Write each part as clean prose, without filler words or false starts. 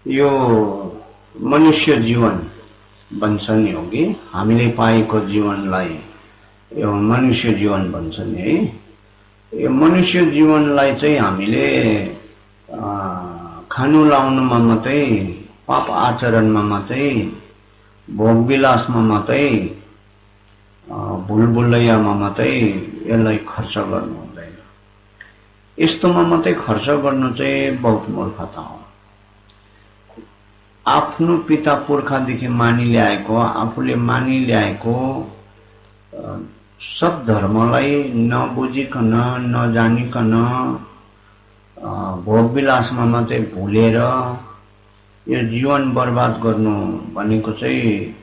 यो मनुष्य जीवन भन्छ नि हो कि हामीले पाएको जीवनलाई यो मनुष्य जीवन भन्छ नि है। यो मनुष्य जीवनलाई चाहिँ हामीले खानु लाउनुमा मात्रै, पाप आचरणमा मात्रै, भोगविलासमा मात्रै, भुलभुलैयामा मात्रै यसलाई खर्च गर्नु हुँदैन। यस्तोमा मात्रै खर्च गर्नु चाहिँ बहुत मूर्खता हो। आफ्नो पिता पुर्खादेखि मानिल्याएको, आफूले मानिल्याएको सब धर्मलाई नबुझिकन नजानिकन भोगविलासमा मात्रै भुलेर यो जीवन बर्बाद गर्नु भनेको चाहिँ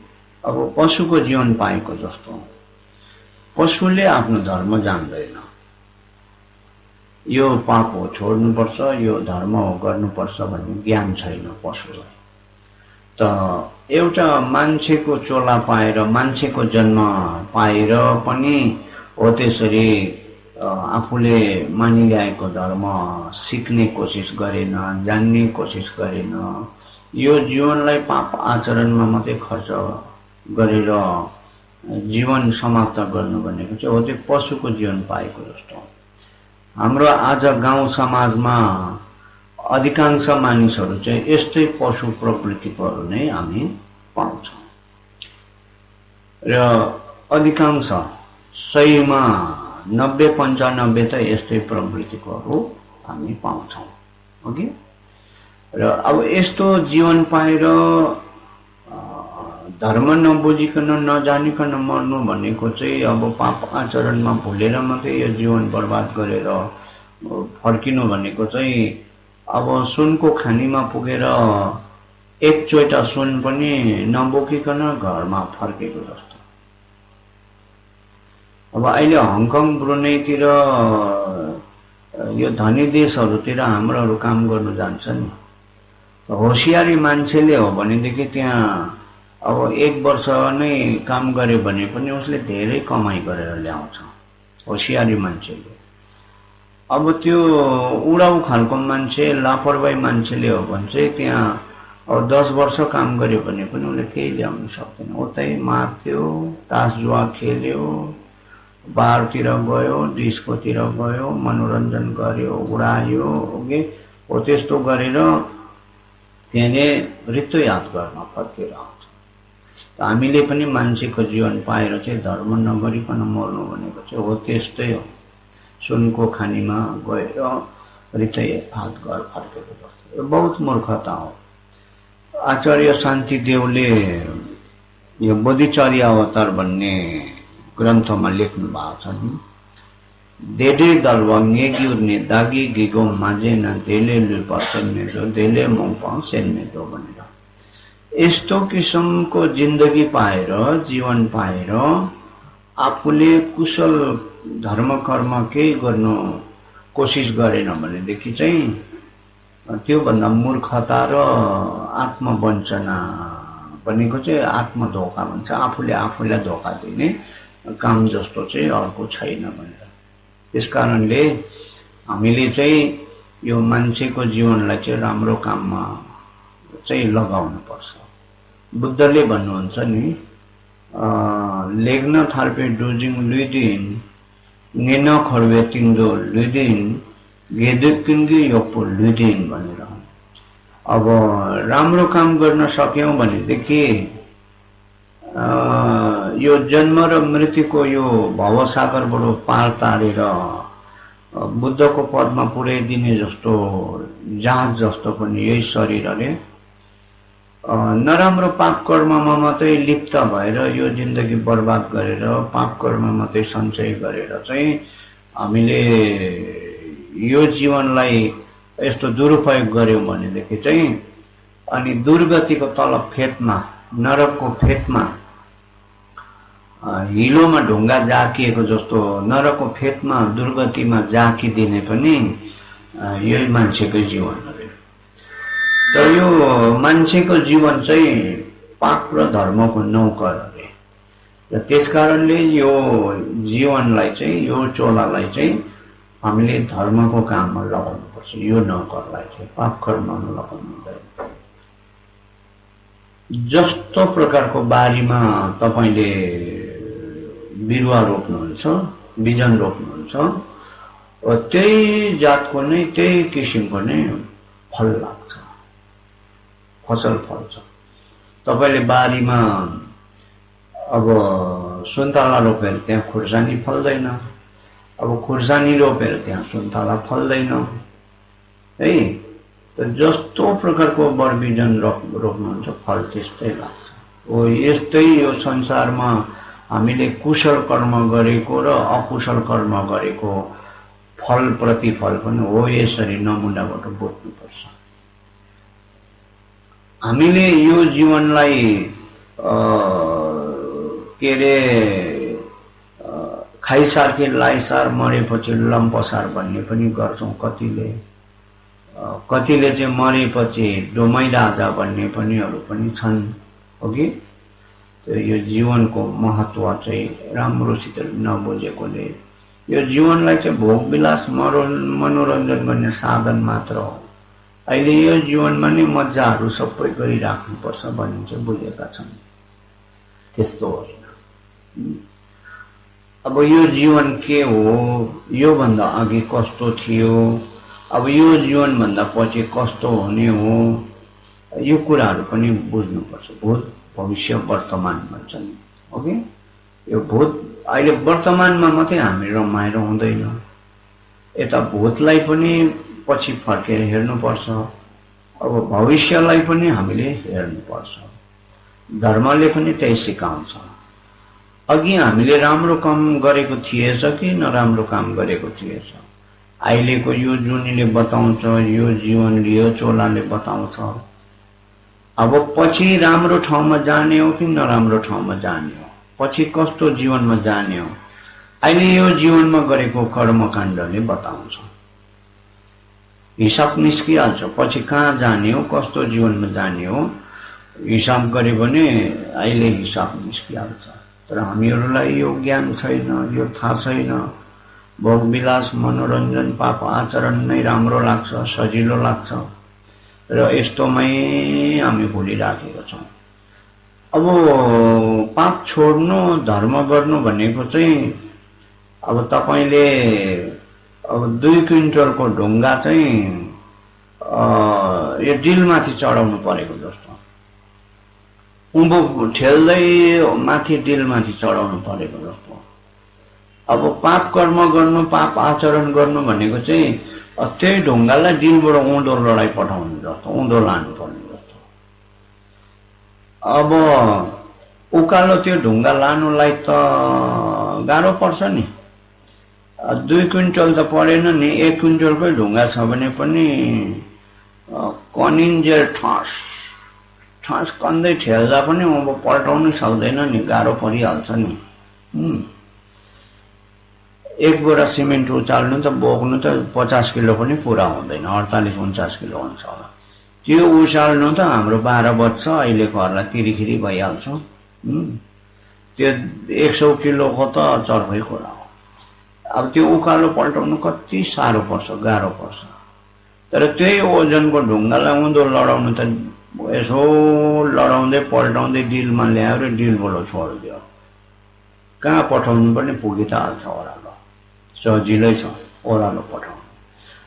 अब पशुको जीवन पाएको जस्तो। पशुले आफ्नो धर्म जान्दैन, यो पाप हो छोड्नुपर्छ, यो धर्म हो गर्नुपर्छ भन्ने ज्ञान छैन पशुलाई। त एउटा मान्छेको चोला पाएर, मान्छेको जन्म पाएर पनि हो त्यसरी आफूले मानिल्याएको धर्म सिक्ने कोसिस गरेन, जान्ने कोसिस गरेन। यो जीवनलाई पाप आचरणमा मात्रै खर्च गरेर जीवन समाप्त गर्नु भनेको चाहिँ हो त्यो पशुको जीवन पाएको जस्तो। हाम्रो आज गाउँ समाजमा अधिकांश मानिसहरू चाहिँ यस्तै पशु प्रवृत्तिकोहरू नै हामी पाउँछौँ र अधिकांश 100मा 90-95 त यस्तै प्रवृत्तिकोहरू हामी पाउँछौँ हो कि। र अब यस्तो जीवन पाएर धर्म नबुझिकन नजानिकन मर्नु भनेको चाहिँ अब पाप आचरणमा भुलेर मात्रै यो जीवन बर्बाद गरेर फर्किनु भनेको चाहिँ अब सुनको खानीमा पुगेर एक चोइटा सुन पनि नबोकिकन घरमा फर्केको जस्तो। अब अहिले हङकङ ब्रुनेईतिर यो धनी देशहरूतिर हाम्रोहरू काम गर्नु जान्छ नि, होसियारी मान्छेले हो भनेदेखि त्यहाँ अब 1 वर्ष नै काम गरे भने पनि उसले धेरै कमाई गरेर ल्याउँछ होसियारी मान्छेले। अब त्यो उडाउ खालको मान्छे, लापरवाही मान्छेले हो भने चाहिँ त्यहाँ अब 10 वर्ष काम गर्यो भने पनि उसले केही ल्याउन सक्दैन। उतै माथ्यो, तास जुवा खेल्यो, बारतिर गयो, डिस्कोतिर गयो, मनोरञ्जन गर्यो, उडायो ओके हो त्यस्तो गरेर त्यहाँले रित्तो याद गर्न फर्केर आउँछ। हामीले पनि मान्छेको जीवन पाएर चाहिँ धर्म नगरिकन मर्नु भनेको चाहिँ हो त्यस्तै हो। सुनको खानीमा गएर रित्तै हात घर फर्केको जस्तो, बहुत मूर्खता हो। आचार्य शान्तिदेवले यो बोधिचर्य अवतार भन्ने ग्रन्थमा लेख्नु भएको छ नि, देडे दलवा नेग्युर्ने दागी गिगो माझेन देले लुपासन्ने देले मौपा सेन्ने दो भनेर यस्तो किसिमको जिन्दगी पाएर, जीवन पाएर आफूले कुशल धर्म कर्म केही गर्नु कोसिस गरेन भनेदेखि चाहिँ त्योभन्दा मूर्खता र आत्मवञ्चना भनेको चाहिँ आत्मधोका भन्छ। आफूले आफूलाई धोका दिने काम जस्तो चाहिँ अर्को छैन भनेर। त्यसकारणले हामीले चाहिँ यो मान्छेको जीवनलाई चाहिँ राम्रो काममा चाहिँ लगाउनु पर्छ। बुद्धले भन्नुहुन्छ नि, लेख्न थार्पे डुजिङ लुइदिन नेन खर्वे तिम्रो लुइदिन गेदुकिन्गी योपो लुइदिन भनेर। अब राम्रो काम गर्न सक्यौं भनेदेखि यो जन्म र मृत्युको यो भवसागरबाट पार तारेर बुद्धको पदमा पुर्याइदिने जस्तो जहाज जस्तो पनि यही शरीरले नराम्रो पाप कर्ममा मात्रै लिप्त भएर यो जिन्दगी बर्बाद गरेर पाप कर्म मात्रै सञ्चय गरेर चाहिँ हामीले यो जीवनलाई यस्तो दुरुपयोग गर्यौं भनेदेखि चाहिँ अनि दुर्गतिको तल फेदमा, नरकको फेदमा हिलोमा ढुङ्गा जाकिएको जस्तो नरकको फेदमा दुर्गतिमा जाकिदिने पनि यही मान्छेको जीवन हो। तर यो मान्छेको जीवन चाहिँ पाप र धर्मको नौकर अरे र त्यसकारणले यो जीवनलाई चाहिँ, यो चोलालाई चाहिँ हामीले धर्मको काममा लगाउनुपर्छ। यो नौकरलाई चाहिँ पाप कर्ममा लगाउनु हुँदैन। जस्तो प्रकारको बारीमा तपाईले बिरुवा रोप्नुहुन्छ, बिजन रोप्नुहुन्छ, त्यही जातको नै त्यही किसिमको नै फल लाग्छ, फसल फल्छ। तपाईले बारीमा अब सुन्तला रोपेर त्यहाँ खुर्सानी फल्दैन, अब खुर्सानी रोपेर त्यहाँ सुन्तला फल्दैन है। त जस्तो प्रकारको बरबिजन रोप्नुहुन्छ फल त्यस्तै लाग्छ। हो यस्तै यो संसारमा हामीले कुशल कर्म गरेको र अकुशल कर्म गरेको फल प्रतिफल पनि हो यसरी नमुनाबाट बुझ्नुपर्छ। हामीले यो जीवनलाई के रे खाइसार कि लाइसार मरेपछि लम्पसार भन्ने पनि गर्छौं। कतिले चाहिँ मरेपछि डोमै राजा भन्ने पनिहरू पनि छन् हो कि। यो जीवनको महत्व चाहिँ राम्रोसित नबुझेकोले यो जीवनलाई चाहिँ भोगविलास मनोरञ्जन गर्ने साधन मात्र हो। अहिले यो जीवनमा नै मजाहरू सबै गरिराख्नुपर्छ भन्ने चाहिँ बुझेका छन्, त्यस्तो होइन। अब यो जीवन के हो, यो भन्दा अघि कस्तो थियो, अब यो जीवन भन्दा पछि कस्तो हुने हो, यो कुराहरू पनि बुझ्नुपर्छ। भूत भविष्य वर्तमान भन्छन् हो कि। यो भूत अहिले वर्तमानमा मात्रै हामी रमाएर हुँदैन, यता भूतलाई पनि पछि फर्केर हेर्नुपर्छ। अब भविष्यलाई पनि हामीले हेर्नुपर्छ। धर्मले पनि त्यही सिकाउँछ। अघि हामीले राम्रो काम गरेको थिएछ कि नराम्रो काम गरेको थिएछ, अहिलेको यो जुनीले बताउँछ, यो जीवन लियो चोलाले बताउँछ। अब पछि राम्रो ठाउँमा जाने हो कि नराम्रो ठाउँमा जाने हो, पछि कस्तो जीवनमा जाने हो, अहिले यो जीवनमा गरेको कर्मकाण्डले बताउँछ। हिसाब निस्किहाल्छ पछि कहाँ जाने हो, कस्तो जीवनमा जाने हो। हिसाब गरे भने अहिले हिसाब निस्किहाल्छ। तर हामीहरूलाई यो ज्ञान छैन, यो थाहा छैन। भोगविलास मनोरञ्जन पाप आचरण नै राम्रो लाग्छ, सजिलो लाग्छ र यस्तोमै हामी भुलिराखेका छौँ। अब पाप छोड्नु धर्म गर्नु भनेको चाहिँ अब तपाईले अब 2 क्विन्टलको ढुङ्गा चाहिँ यो डिलमाथि चढाउनु परेको जस्तो, उँभो ठेल्दै माथि डिलमाथि चढाउनु परेको जस्तो। अब पाप कर्म गर्नु, पाप आचरण गर्नु भनेको चाहिँ त्यही ढुङ्गालाई डिलबाट उँधो लडाइ पठाउनु जस्तो, उँधो लानु पर्ने जस्तो। अब उकालो त्यो ढुङ्गा लानुलाई त गाह्रो पर्छ नि। 2 क्विन्टल त परेन नि, 1 क्विन्टलकै ढुङ्गा छ भने पनि कनिन्जेल ठस कन्दै ठेल्दा पनि अब पल्टाउनु सक्दैन नि, गाह्रो परिहाल्छ नि। 1 बोरा सिमेन्ट उचाल्नु त बोक्नु त 50 किलो पनि पुरा हुँदैन, 48-49 किलो हुन्छ होला। त्यो उचाल्नु त हाम्रो 12 बज्छ, अहिलेकोहरूलाई तिरिखिरी भइहाल्छ। त्यो 100 किलोको त चर्कै कुरा हो। अब त्यो उकालो पल्टाउनु कति साह्रो पर्छ, गाह्रो पर्छ। तर त्यही ओजनको ढुङ्गालाई उँधो लडाउनु त यसो लडाउँदै पल्टाउँदै डिलमा ल्याएर डिलबाट छोडिदियो, कहाँ पठाउनु पनि पुगी त हाल्छ। ओह्रालो सजिलै छ ओह्रालो पठाउनु।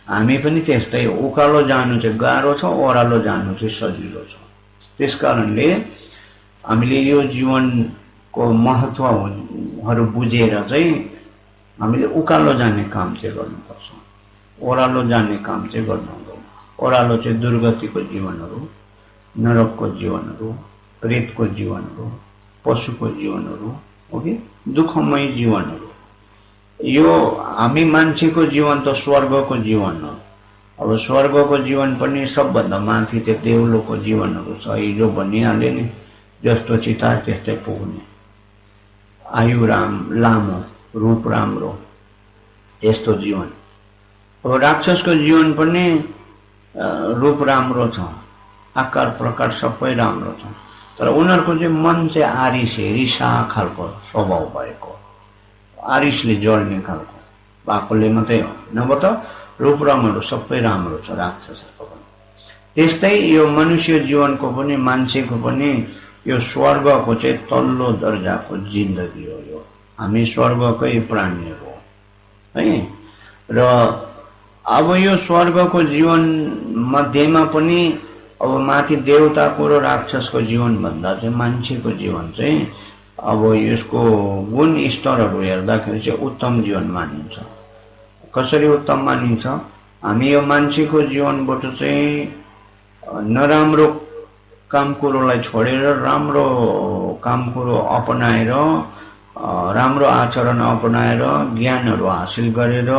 हामी पनि त्यस्तै, उकालो जानु चाहिँ गाह्रो छ, ओह्रालो जानु चाहिँ सजिलो छ। त्यसकारणले हामीले यो जीवनको महत्त्वहरू बुझेर चाहिँ हामीले उकालो जाने काम चाहिँ गर्नुपर्छ, ओह्रालो जाने काम चाहिँ गर्नु हुँदैन। ओह्रालो चाहिँ दुर्गतिको जीवनहरू, नरकको जीवनहरू, प्रेतको जीवनहरू, पशुको जीवनहरू हो कि, दुःखमय जीवनहरू। यो हामी मान्छेको जीवन त स्वर्गको जीवन हो। अब स्वर्गको जीवन पनि सबभन्दा माथि त्यो देउलोको जीवनहरू छ। हिजो भनिहाले नि, जस्तो चिता त्यस्तै पुग्ने, आयु लामो, रूप राम्रो, यस्तो जीवन। अब राक्षसको जीवन पनि रूप राम्रो छ, आकार प्रकार सबै राम्रो छ, तर उनीहरूको चाहिँ मन चाहिँ आरिस रिसा खालको स्वभाव भएको, आरिसले जल्ने खालको भएकोले मात्रै हो। नभए त रूप रङहरू सबै राम्रो छ राक्षसहरूको पनि। त्यस्तै यो मनुष्य जीवनको पनि मान्छेको पनि यो स्वर्गको चाहिँ तल्लो दर्जाको जिन्दगी हो। यो हामी स्वर्गकै प्राणीहरू हो है। र अब यो स्वर्गको जीवन मध्येमा पनि अब माथि देवताको र राक्षसको जीवन भन्दा चाहिँ मान्छेको जीवन चाहिँ अब यसको गुण स्तरहरू हेर्दाखेरि चाहिँ उत्तम जीवन मानिन्छ। कसरी उत्तम मानिन्छ? हामी यो मान्छेको जीवनबाट चाहिँ नराम्रो काम कुरोलाई छोडेर राम्रो काम कुरो अपनाएर राम्रो आचरण अपनाएर ज्ञानहरू हासिल गरेर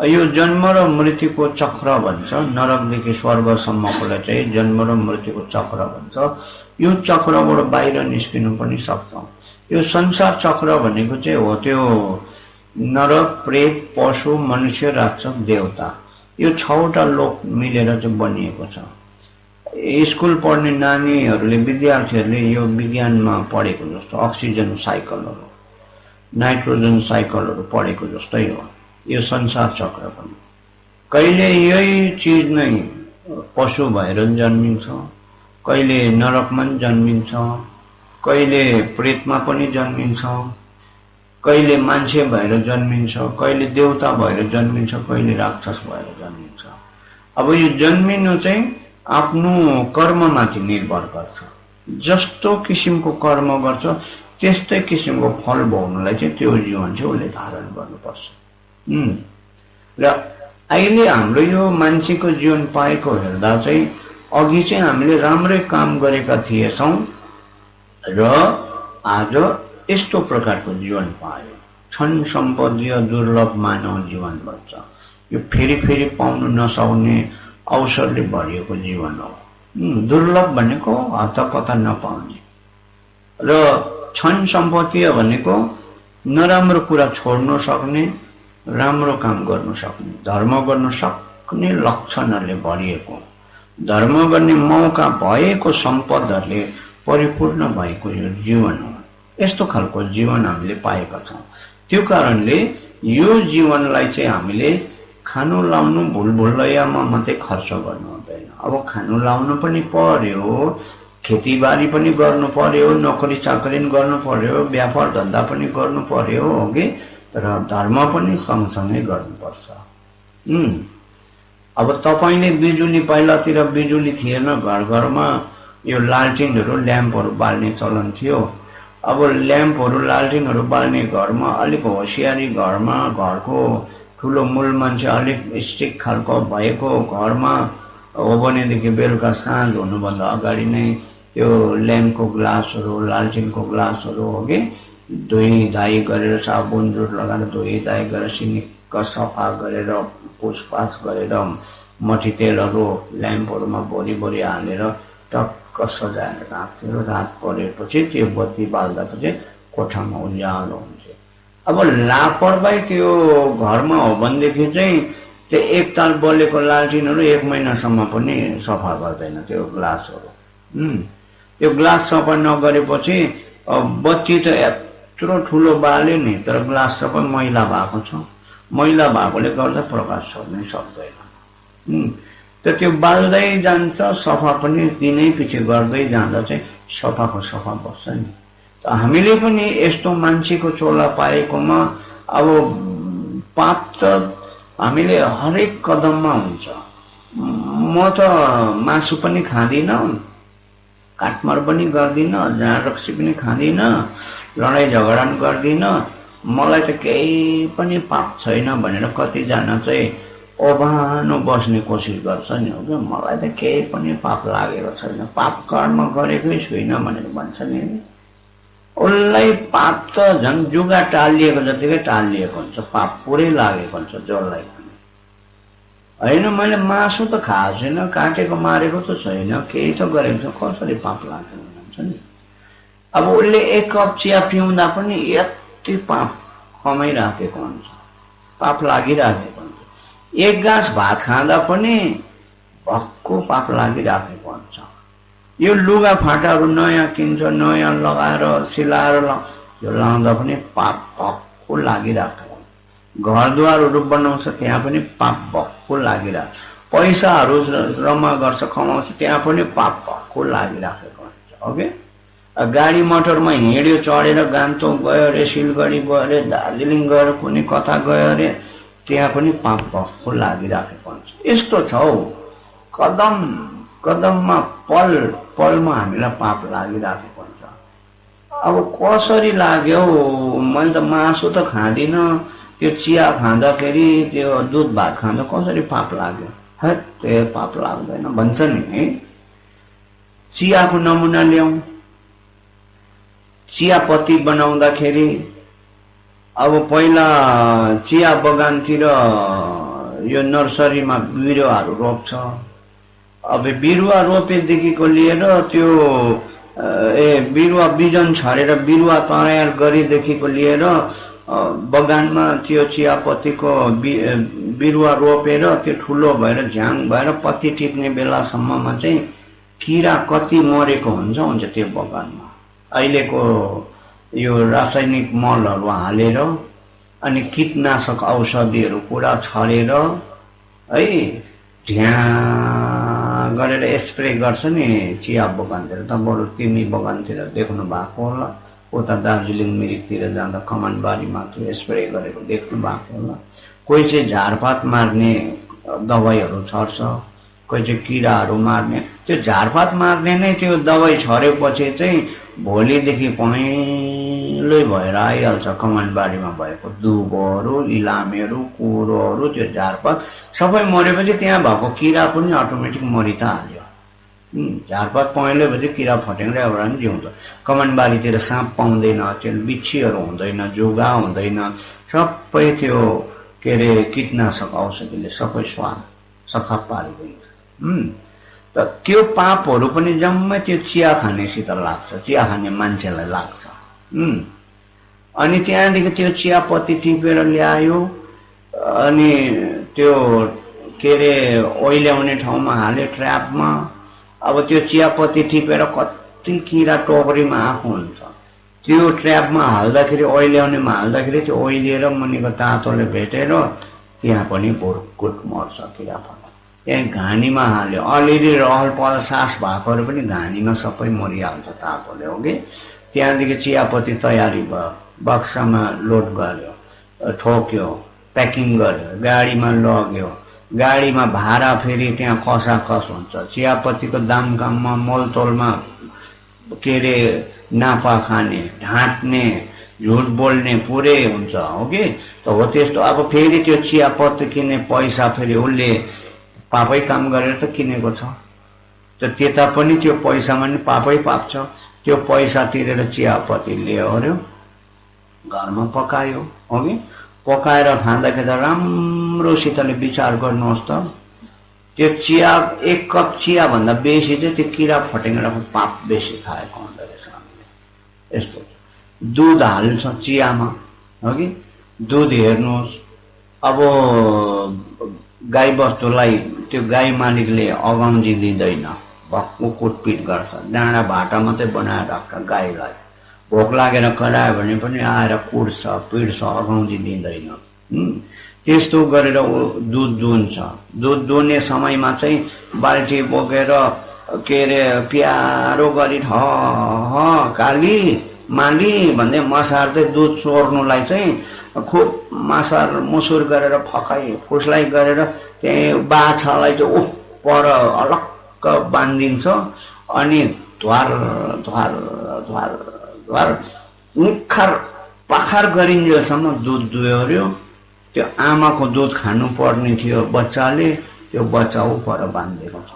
यो जन्म र मृत्युको चक्र भन्छ, नरकदेखि स्वर्गसम्मकोलाई चाहिँ जन्म र मृत्युको चक्र भन्छ। यो चक्रबाट बाहिर निस्किनु पनि सक्छ। यो संसार चक्र भनेको चाहिँ हो त्यो नरक, प्रेत, पशु, मनुष्य, राक्षस, देवता, यो 6वटा लोक मिलेर चाहिँ बनिएको छ। स्कुल पढ्ने नानीहरूले विद्यार्थीहरूले यो विज्ञानमा पढेको जस्तो अक्सिजन साइकलहरू, नाइट्रोजन साइकलहरू पढेको जस्तै हो यो संसार चक्र पनि। कहिले यही चिज नै पशु भएर जन्मिन्छ, कहिले नरकमा जन्मिन्छ, कहिले प्रेतमा पनि जन्मिन्छ, कहिले मान्छे भएर जन्मिन्छ, कहिले देवता भएर जन्मिन्छ, कहिले राक्षस भएर जन्मिन्छ। अब यो जन्मिनु चाहिँ आफ्नो कर्ममाथि निर्भर गर्छ। जस्तो किसिमको कर्म गर्छ त्यस्तै किसिमको फल भोग्नलाई चाहिँ त्यो जीवन चाहिँ उसले धारण गर्नुपर्छ। र अहिले हाम्रो यो मान्छेको जीवन पाएको हेर्दा चाहिँ अघि चाहिँ हामीले राम्रै काम गरेका थिएछौँ र आज यस्तो प्रकारको जीवन पायो। क्षण सम्पत्ति दुर्लभ मानव जीवन भन्छ। यो फेरि फेरि पाउन नसक्ने अवसरले भरिएको जीवन हो। दुर्लभ भनेको हतपत नपाउने र क्षण सम्पत्ति भनेको नराम्रो कुरा छोड्न सक्ने, राम्रो काम गर्न सक्ने, धर्म गर्न सक्ने लक्षणहरूले भरिएको, धर्म गर्ने मौका भएको सम्पदहरूले परिपूर्ण भएको यो जीवन हो। यस्तो खालको जीवन हामीले पाएका छौँ। त्यो कारणले यो जीवनलाई चाहिँ हामीले खानु लाउनु भुलभुलैयामा मात्रै खर्च गर्नु हुँदैन। अब खानु लाउनु पनि पर्यो, खेतीबारी पनि गर्नु पर्यो, नोकरी चाकरी गर्नु पर्यो, व्यापार धन्दा पनि गर्नु पर्यो हो कि, तर धर्म पनि सँगसँगै गर्नुपर्छ। अब तपाईँले बिजुली, पहिलातिर बिजुली थिएन, घर घरमा यो लालटिनहरू ल्याम्पहरू बाल्ने चलन थियो। अब ल्याम्पहरू लालटिनहरू बाल्ने घरमा अलिक होसियारी घरमा, घरको ठुलो मूल मान्छे अलिक स्ट्रिक्ट खालको भएको घरमा हो भनेदेखि बेलुका साँझ हुनुभन्दा अगाडि नै त्यो ल्याम्पको ग्लासहरू, लालटिनको ग्लासहरू हो कि धोइ धाइ गरेर साबुन जुट लगाएर धोइ धाइ गरेर सिनिक्क सफा गरेर पुछपाछ गरेर मठी तेलहरू ल्याम्पहरूमा भोरी हालेर टक्क सजाएर राख्थ्यो। रात परेपछि त्यो बत्ती बाल्दाखेरि कोठामा उज्यालो हुन्थ्यो। अब लापरवाही त्यो घरमा हो भनेदेखि चाहिँ त्यो एकताल बलेको लालटिनहरू 1 महिनासम्म पनि सफा गर्दैन त्यो ग्लासहरू। त्यो ग्लास सफा नगरेपछि बत्ती त यत्रो ठुलो बाल्यो नि, तर ग्लास सबै मैला भएको छ। मैला भएकोले गर्दा प्रकाश छोड्नै सक्दैन। त त्यो बाल्दै जान्छ, सफा पनि दिनै पछि गर्दै जाँदा चाहिँ सफाको सफा बस्छ नि। त हामीले पनि यस्तो मान्छेको चोला पाएकोमा अब पाप त हामीले हरेक कदममा हुन्छ। म त मासु पनि खाँदिनँ, काटमार पनि गर्दिनँ, झाँड रक्सी पनि खाँदिनँ, लडाइँ झगडा पनि गर्दिनँ, मलाई त केही पनि पाप छैन भनेर कतिजना चाहिँ ओभानो बस्ने कोसिस गर्छ नि। हो कि मलाई त केही पनि पाप लागेको छैन, पाप कर्म गरेकै छुइनँ भनेर भन्छ नि। उसलाई पाप त झन् जुगा टालिएको जतिकै टालिएको हुन्छ, पाप पुरै लागेको हुन्छ जसलाई पनि। होइन मैले मासु त खाएको छैन, काटेको मारेको त छैन, केही त गरेको छ, कसरी पाप लागेको भन्छ नि। अब उसले 1 कप चिया पिउँदा पनि यति पाप कमाइराखेको हुन्छ, पाप लागिराखेको हुन्छ। 1 गाँस भात खाँदा पनि भक्कु पाप लागिराखेको हुन्छ। यो लुगा फाटाहरू नयाँ किन्छ, नयाँ लगाएर सिलाएर यो लाउँदा पनि पाप भक्कु लागिराखेको। घरद्वारहरू बनाउँछ त्यहाँ पनि पाप भक्कु लागिरहेको। पैसाहरू जम्मा गर्छ कमाउँछ त्यहाँ पनि पाप भएको लागिराखेको हुन्छ। ओके, गाडी मोटरमा हिँड्यो, चढेर गान्तोक गयो अरे, सिलगढी गयो अरे, दार्जिलिङ गएर कुनै कता गयो अरे, त्यहाँ पनि पाप भएको लागिराखेको हुन्छ। यस्तो छ हौ, कदम कदममा पल पलमा हामीलाई पाप लागिराखेको हुन्छ। अब कसरी लाग्यो, मैले त मासु त खाँदिनँ, त्यो चिया खाँदाखेरि त्यो दुध भात खाँदा कसरी पाप लाग्यो, है त्यो पाप लाग्दैन भन्छ नि है। चियाको नमुना ल्याउँ, चियापत्ती बनाउँदाखेरि अब पहिला चिया बगानतिर यो नर्सरीमा बिरुवाहरू रोप्छ। अब बिरुवा रोपेदेखिको लिएर त्यो बिरुवा बिजन छरेर बिरुवा तयार गरेदेखिको लिएर बगानमा त्यो चियापत्तीको बिरुवा रोपेर त्यो ठुलो भएर झ्याङ भएर पत्ती टिप्ने बेलासम्ममा चाहिँ किरा कति मरेको हुन्छ त्यो बगानमा। अहिलेको यो रासायनिक मलहरू हालेर अनि कीटनाशक औषधिहरू पुरा छरेर है ढ्या गरेर स्प्रे गर्छ नि चिया बगानतिर। त बरु तिमी बगानतिर देख्नु भएको होला, उता दार्जिलिङ मिरिकतिर जाँदा कमानबारीमा त्यो स्प्रे गरेको देख्नु भएको होला। कोही चाहिँ झारपात मार्ने दबाईहरू छर्छ, कोही चाहिँ किराहरू मार्ने। त्यो झारपात मार्ने नै त्यो दबाई छरेपछि चाहिँ भोलिदेखि पहेँलै भएर आइहाल्छ कमानबारीमा भएको दुबोहरू, इलामेहरू, कुरोहरू, त्यो झारपात सबै मरेपछि त्यहाँ भएको किरा पनि अटोमेटिक मरि त हाल्यो। झारपात पहेँलै भएपछि किरा फटेङ्ग्रा एउटा पनि जिउँछ। कमानबारीतिर साँप पाउँदैन, त्यो बिच्छीहरू हुँदैन, जुगा हुँदैन, सबै त्यो के अरे कीटनाशक औषधिले सबै सखा पारिदिन्छ। त त्यो पापहरू पनि जम्मै त्यो चिया खानेसित लाग्छ, चिया खाने मान्छेलाई लाग्छ। अनि त्यहाँदेखि त्यो चियापत्ती टिपेर ल्यायो अनि त्यो के अरे ओइल्याउने ठाउँमा हाल्यो ट्र्यापमा। अब त्यो चियापत्ती टिपेर कति किरा टोकरीमा आएको हुन्छ, त्यो ट्र्यापमा हाल्दाखेरि ओइल्याउनेमा हाल्दाखेरि त्यो ओइलिएर मुनिको तातोले भेटेर त्यहाँ पनि भुर्कुट मर्छ किरा फल। त्यहाँ घानीमा हाल्यो, अलिअलि रहल पहल सास भएकोहरू पनि घानीमा सबै मरिहाल्छ तातोले। हो कि त्यहाँदेखि चियापत्ती तयारी भयो, बक्सामा लोड गर्यो, ठोक्यो, प्याकिङ गर्यो, गाडीमा लग्यो, गाडीमा भाडा फेरि त्यहाँ खसाखस हुन्छ। चियापत्तीको दाम काममा मोलतोलमा के अरे नाफा खाने, ढाँट्ने, झुट बोल्ने पुरै हुन्छ। हो कि त हो त्यस्तो। अब फेरि त्यो चियापत्ती किन्ने पैसा फेरि उसले पापै काम गरेर त किनेको छ, त त्यता पनि त्यो पैसामा नि पापै पाप छ। त्यो पैसा तिरेर चियापत्ती ल्यायो अरे घरमा पकायो। हो कि पकाएर खाँदाखेरि त राम्रोसितले विचार गर्नुहोस् त, त्यो चिया एक कप चिया भन्दा बेसी चाहिँ त्यो किरा फटेङ्ग्राको पाप बेसी खाएको हुँदो रहेछ हामीले। यस्तो दुध हाल्छ चियामा। हो कि दुध हेर्नुहोस्, अब गाई बस्तुलाई त्यो गाई मालिकले अगाउँजी दिँदैन, भक्कु कुटपिट गर्छ, डाँडा भाटा मात्रै बनाएर राख्छ। गाईलाई भोक लागेर करायो भने पनि आएर कुट्छ पिट्छ, अगाउँजी दिँदैन। त्यस्तो गरेर ऊ दुध दुन्छ। दुध दुने समयमा चाहिँ बाल्टी बोकेर के अरे प्यारो गरी काली माली भन्दै मसार्दै दुध चोर्नुलाई चाहिँ खुब मसार मुसुर गरेर फकाइ फुस्लाई गरेर त्यही बाछालाई चाहिँ पर अलक्क बाँधिदिन्छ अनि ध्वार ध्वार ध्वार ध्वार निखार पाखार गरिन्जेलसम्म दुध दुयो अरे। त्यो आमाको दुध खानु पर्ने थियो बच्चाले, त्यो बच्चा उपर बाँधिदिएको छ,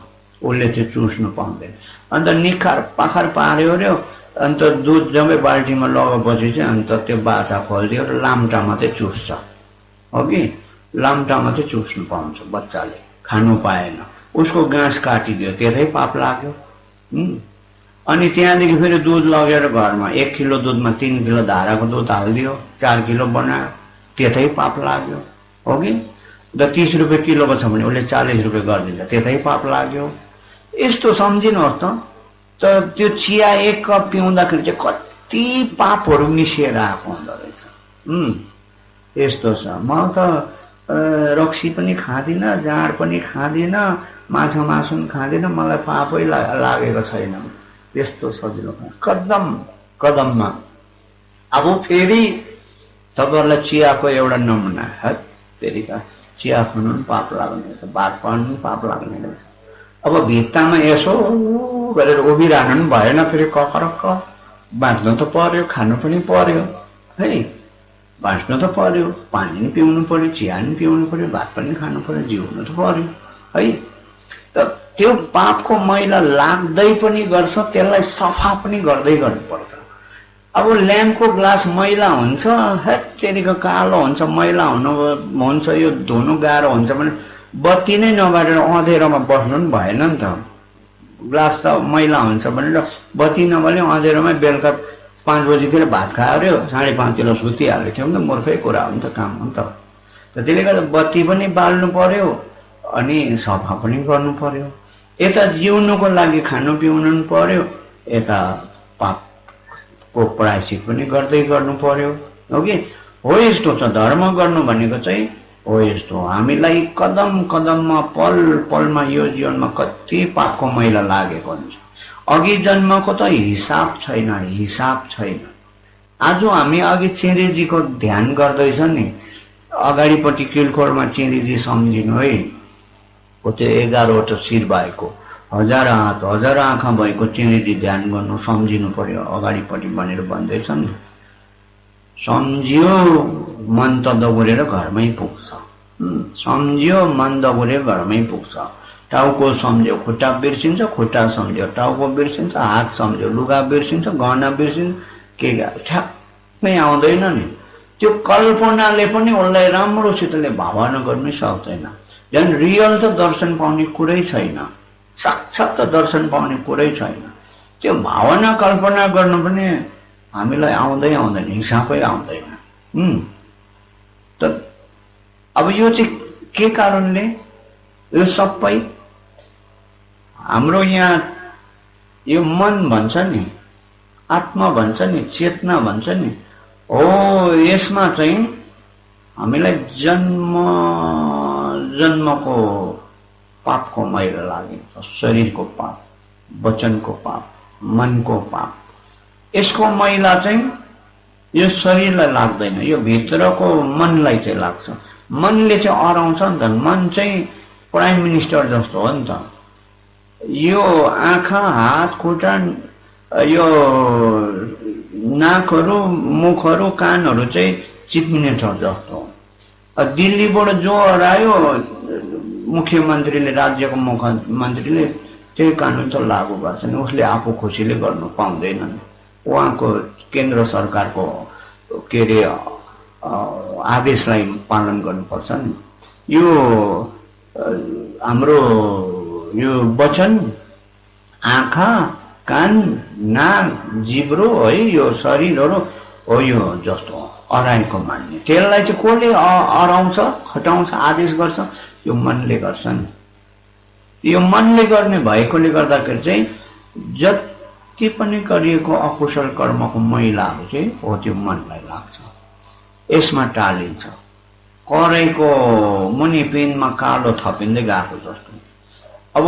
उसले त्यो चुस्नु पाउँदैन। अन्त निखार पाखार पार्यो अरे। अन्त दुध जम्मै बाल्टीमा लगेपछि चाहिँ अन्त त्यो बाछा खोलिदियो र लाम्टा मात्रै चुस्छ। हो कि लाम्टा मात्रै चुस्नु पाउँछ बच्चाले, खानु पाएन। उसको गाँस काटिदियो, त्यतै पाप लाग्यो। अनि त्यहाँदेखि फेरि दुध लगेर घरमा 1 किलो दुधमा 3 किलो धाराको दुध हालिदियो, 4 किलो बनायो, त्यतै पाप लाग्यो। हो कि 30 रुपियाँ किलोको छ भने उसले 40 रुपियाँ गरिदिन्छ, त्यतै पाप लाग्यो। यस्तो सम्झिनुहोस् त त्यो चिया 1 कप पिउँदाखेरि चाहिँ कति पापहरू मिसिएर आएको हुँदो रहेछ। यस्तो छ। म त रक्सी पनि खाँदिनँ, जाँड पनि खाँदिनँ, माछा मासु पनि खाँदिनँ, मलाई पापै लागेको छैन। त्यस्तो सजिलो कदम कदममा। अब फेरि तपाईँहरूलाई चियाको एउटा नमुना है, फेरिका चिया खानु पनि पाप लाग्ने रहेछ, भात पाउनु पनि पाप लाग्ने रहेछ। अब भित्तामा यसो गरेर उभिरहनु पनि भएन, फेरि ककरक्क बाँच्नु त पर्यो, खानु पनि पर्यो है, बाँच्नु त पर्यो, पानी पनि पिउनु पर्यो, चिया पनि पिउनु पर्यो, भात पनि खानु पर्यो, जिउनु त पर्यो है। त त्यो पापको मैला लाग्दै पनि गर्छ, त्यसलाई सफा पनि गर्दै गर्नुपर्छ। अब ल्याम्पको ग्लास मैला हुन्छ, हेत्तेरिको कालो हुन्छ, मैला हुन्छ, यो धुनु गाह्रो हुन्छ भने बत्ती नै नबालेर अँधेरोमा बस्नु पनि भएन नि त। ग्लास त मैला हुन्छ भनेर बत्ती नबाले अँधेरोमा बेलुका 5 बजीतिर भात खायो, 5:30 सुतिहाल्यो थियो नि त, मूर्खै कुरा हो नि त, काम हो नि त। त्यसले गर्दा बत्ती पनि बाल्नु पर्यो अनि सफा पनि गर्नु पर्यो। यता जिउनुको लागि खानु पिउनु पनि पर्यो, यता पापको प्रायश्चित पनि गर्दै गर्नु पर्यो हो कि हो। यस्तो छ धर्म गर्नु भनेको चाहिँ हो यस्तो। हामीलाई कदम कदममा पल पलमा यो जीवनमा कति पापको मैला लागेको हुन्छ। अघि जन्मको त हिसाब छैन, हिसाब छैन। आज हामी अघि चेरीजीको ध्यान गर्दैछ नि, अगाडिपट्टि किलखोरमा चेरीजी सम्झिनु है, त्यो 11वटा शिर भएको 1000 हात 1000 आँखा भएको चेरीजी ध्यान गर्नु सम्झिनु पर्यो अगाडिपट्टि भनेर भन्दैछ नि। सम्झियो मन त दगुरेर घरमै पुग्छ, सम्झियो मन दगुरेर घरमै पुग्छ। टाउको सम्झ्यो खुट्टा बिर्सिन्छ, खुट्टा सम्झ्यो टाउको बिर्सिन्छ, हात सम्झ्यो लुगा बिर्सिन्छ, गहना बिर्सिन्छ, के ठ्याक्कै आउँदैन नि। त्यो कल्पनाले पनि उसलाई राम्रोसितले भावना गर्नै सक्दैन। झन् रियल त दर्शन पाउने कुरै छैन, साक्षात त दर्शन पाउने कुरै छैन। त्यो भावना कल्पना गर्नु पनि हामीलाई आउँदैन, हिसाबै आउँदैन। त अब यो चाहिँ के कारणले, यो सबै हाम्रो यहाँ यो मन भन्छ नि, आत्मा भन्छ नि, चेतना भन्छ नि, हो यसमा चाहिँ हामीलाई जन्मको पापको मैला लागेको छ। शरीरको पाप, वचनको पाप, मनको पाप। यसको मैला चाहिँ यो शरीरलाई लाग्दैन, यो भित्रको मनलाई चाहिँ लाग्छ। मनले चाहिँ अराउँछ नि त। मन चाहिँ प्राइम मिनिस्टर जस्तो हो नि त। यो आँखा हात खुट्टा यो नाकहरू मुखहरू कानहरू चाहिँ चिफ मिनिस्टर जस्तो हो। दिल्लीबाट जो हरायो मुख्यमन्त्रीले, राज्यको मुख्यमन्त्रीले त्यही कानुन त लागू गर्छ नि, उसले आफू खुसीले गर्नु पाउँदैन नि। उहाँको केन्द्र सरकारको के अरे आदेशलाई पालन गर्नुपर्छ नि। यो हाम्रो यो वचन, आँखा कान नाक जिब्रो है, यो शरीरहरू हो यो जस्तो अराएको मान्ने। त्यसलाई चाहिँ कसले अराउँछ, खटाउँछ, आदेश गर्छ? यो मनले गर्छ नि। यो मनले गर्ने भएकोले गर्दाखेरि चाहिँ जति पनि गरिएको अकुशल कर्मको मैलाहरू चाहिँ हो त्यो मनलाई लाग्छ, यसमा टालिन्छ। करैको मुनि पिनमा कालो थपिँदै गएको जस्तो। अब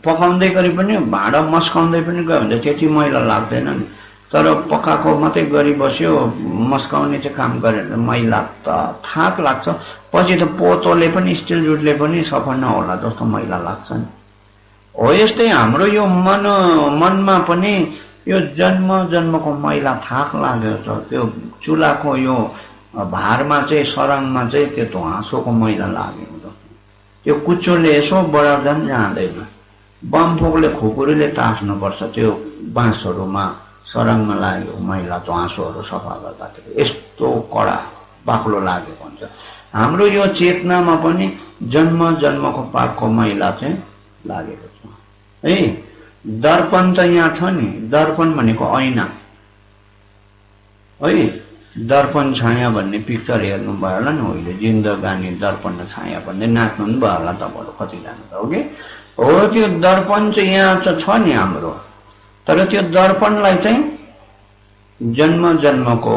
पकाउँदै गरी पनि भाँडा मस्काउँदै पनि गयो भने त्यति मैला लाग्दैन नि। तर पकाएको मात्रै गरी बस्यो, मस्काउने चाहिँ काम गरेर मैला त थाक लाग्छ। पछि त पोतोले पनि स्टिल जुटले पनि सफा नहोला जस्तो मैला लाग्छ नि। हो यस्तै हाम्रो यो मनमा पनि यो जन्मको मैला थाक लागेको छ। त्यो चुलाको यो भारमा चाहिँ सराङमा चाहिँ त्यो ध्वाँसोको मैला लागेको छ। त्यो कुचोले यसो बढाउँदा पनि जाँदैन। बमफोकले खुकुरीले तास्नुपर्छ त्यो बाँसहरूमा सराङमा लागेको मैला ध्वाँसोहरू सफा गर्दाखेरि। यस्तो कडा बाक्लो लागेको हुन्छ। हाम्रो यो चेतनामा पनि जन्मको पापको मैला चाहिँ लागेको छ है। दर्पण त यहाँ छ नि। दर्पण भनेको ऐना है। दर्पण छाया भन्ने पिक्चर हेर्नु भयो होला नि अहिले, जिन्दगानी दर्पण र छाया भन्ने, नाच्नु पनि भयो होला तपाईँहरू कतिजना त हो कि हो। त्यो दर्पण चाहिँ यहाँ छ नि हाम्रो। तर त्यो दर्पणलाई चाहिँ जन्मको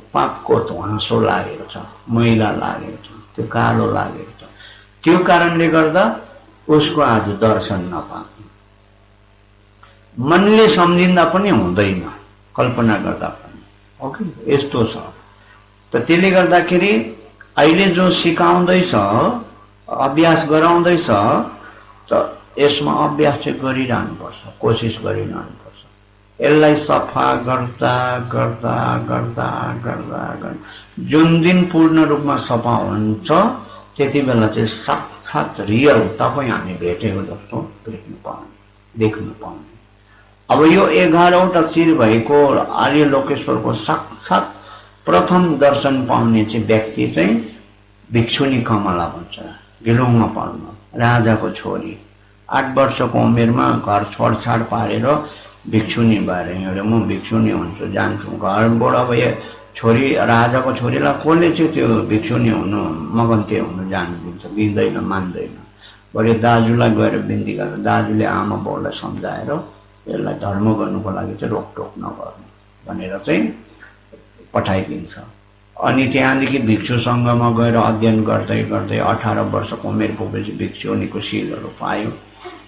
पापको ध्वाँसो लागेको छ, मैला लागेको छ। त्यो कालो लागेको छ। त्यो कारणले गर्दा उसको आज दर्शन नपाउने, मनले सम्झिँदा पनि हुँदैन, कल्पना गर्दा पनि हो कि यस्तो छ। त त्यसले गर्दाखेरि अहिले जो सिकाउँदैछ, अभ्यास गराउँदैछ, त यसमा अभ्यास चाहिँ गरिरहनुपर्छ, कोसिस गरिरहनुपर्छ। यसलाई सफा गर्दा गर्दा गर्दा गर्दा गर्दा जुन दिन पूर्ण रूपमा सफा हुन्छ त्यति बेला चाहिँ साक्षात रियल तपाईँ हामी भेटेको जस्तो भेट्नु पाउने, देख्नु पाउने। अब यो 11वटा शिर भएको आर्य लोकेश्वरको साक्षात प्रथम दर्शन पाउने चाहिँ व्यक्ति चाहिँ भिक्षुनी कमला भन्छ। गिलुङमा पढ्नु, राजाको छोरी, 8 वर्षको उमेरमा घर छोडछाड पारेर भिक्षुनी भएर हिँड्यो। म भिक्षुनी हुन्छु, जान्छु। घरबाट अब छोरी, राजाको छोरीलाई कसले चाहिँ त्यो भिक्षुनी हुनु, मगन्ते हुनु जानु दिन्छ? दिँदैन, मान्दैन। भरे दाजुलाई गएर बिन्ती गरेर दाजुले आमा बाउलाई सम्झाएर यसलाई धर्म गर्नुको लागि चाहिँ रोकटोक नगर्नु भनेर चाहिँ पठाइदिन्छ। अनि त्यहाँदेखि भिक्षुसँगमा गएर अध्ययन गर्दै गर्दै 18 वर्षको उमेर पुगेपछि भिक्षुनीको शिलहरू पायो।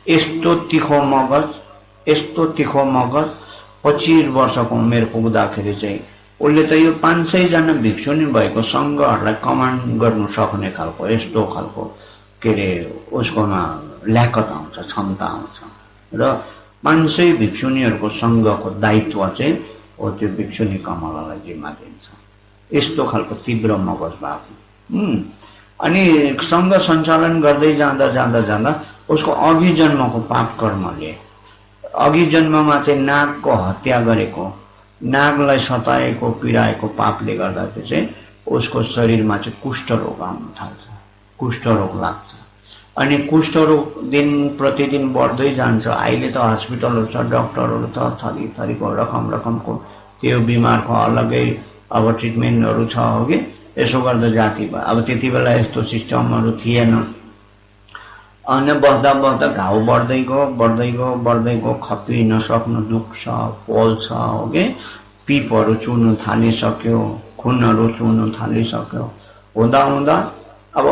यस्तो तिखो मगज, यस्तो तिखो मगज 25 वर्षको उमेर पुग्दाखेरि चाहिँ उसले त यो 500 जना भिक्षुनी भएको सङ्घहरूलाई कमान्ड गर्नु सक्ने खालको यस्तो खालको के अरे उसकोमा ल्याकत आउँछ, क्षमता आउँछ। र 500 भिक्षुनीहरूको सङ्घको दायित्व चाहिँ हो त्यो भिक्षुनी कमलालाई जिम्मा दिन्छ। यस्तो खालको तीव्र मगज भएको। अनि सङ्घ सञ्चालन गर्दै जाँदा जाँदा जाँदा उसको अघि जन्मको पाप कर्मले, अघि जन्ममा चाहिँ नागको हत्या गरेको, नागलाई सताएको पीडाएको पापले गर्दा चाहिँ उसको शरीरमा चाहिँ कुष्ठरोग आउन थाल्छ, कुष्ठरोग लाग्छ। अनि कुष्ठरोग दिन प्रतिदिन बढ्दै जान्छ। अहिले त हस्पिटलहरू छ, डक्टरहरू छ, थरी थरीको रकमको त्यो बिमारको अलग्गै अब ट्रिटमेन्टहरू छ हो कि। यसो गर्दा जाति भयो। अब त्यति बेला यस्तो सिस्टमहरू थिएन। अनि बस्दा बस्दा घाउ बढ्दै गयो, खपि नसक्नु दुख्छ, पोल्छ हो कि। पिपहरू चुर्नु थालिसक्यो, खुनहरू चुर्नु थालिसक्यो। हुँदा हुँदा अब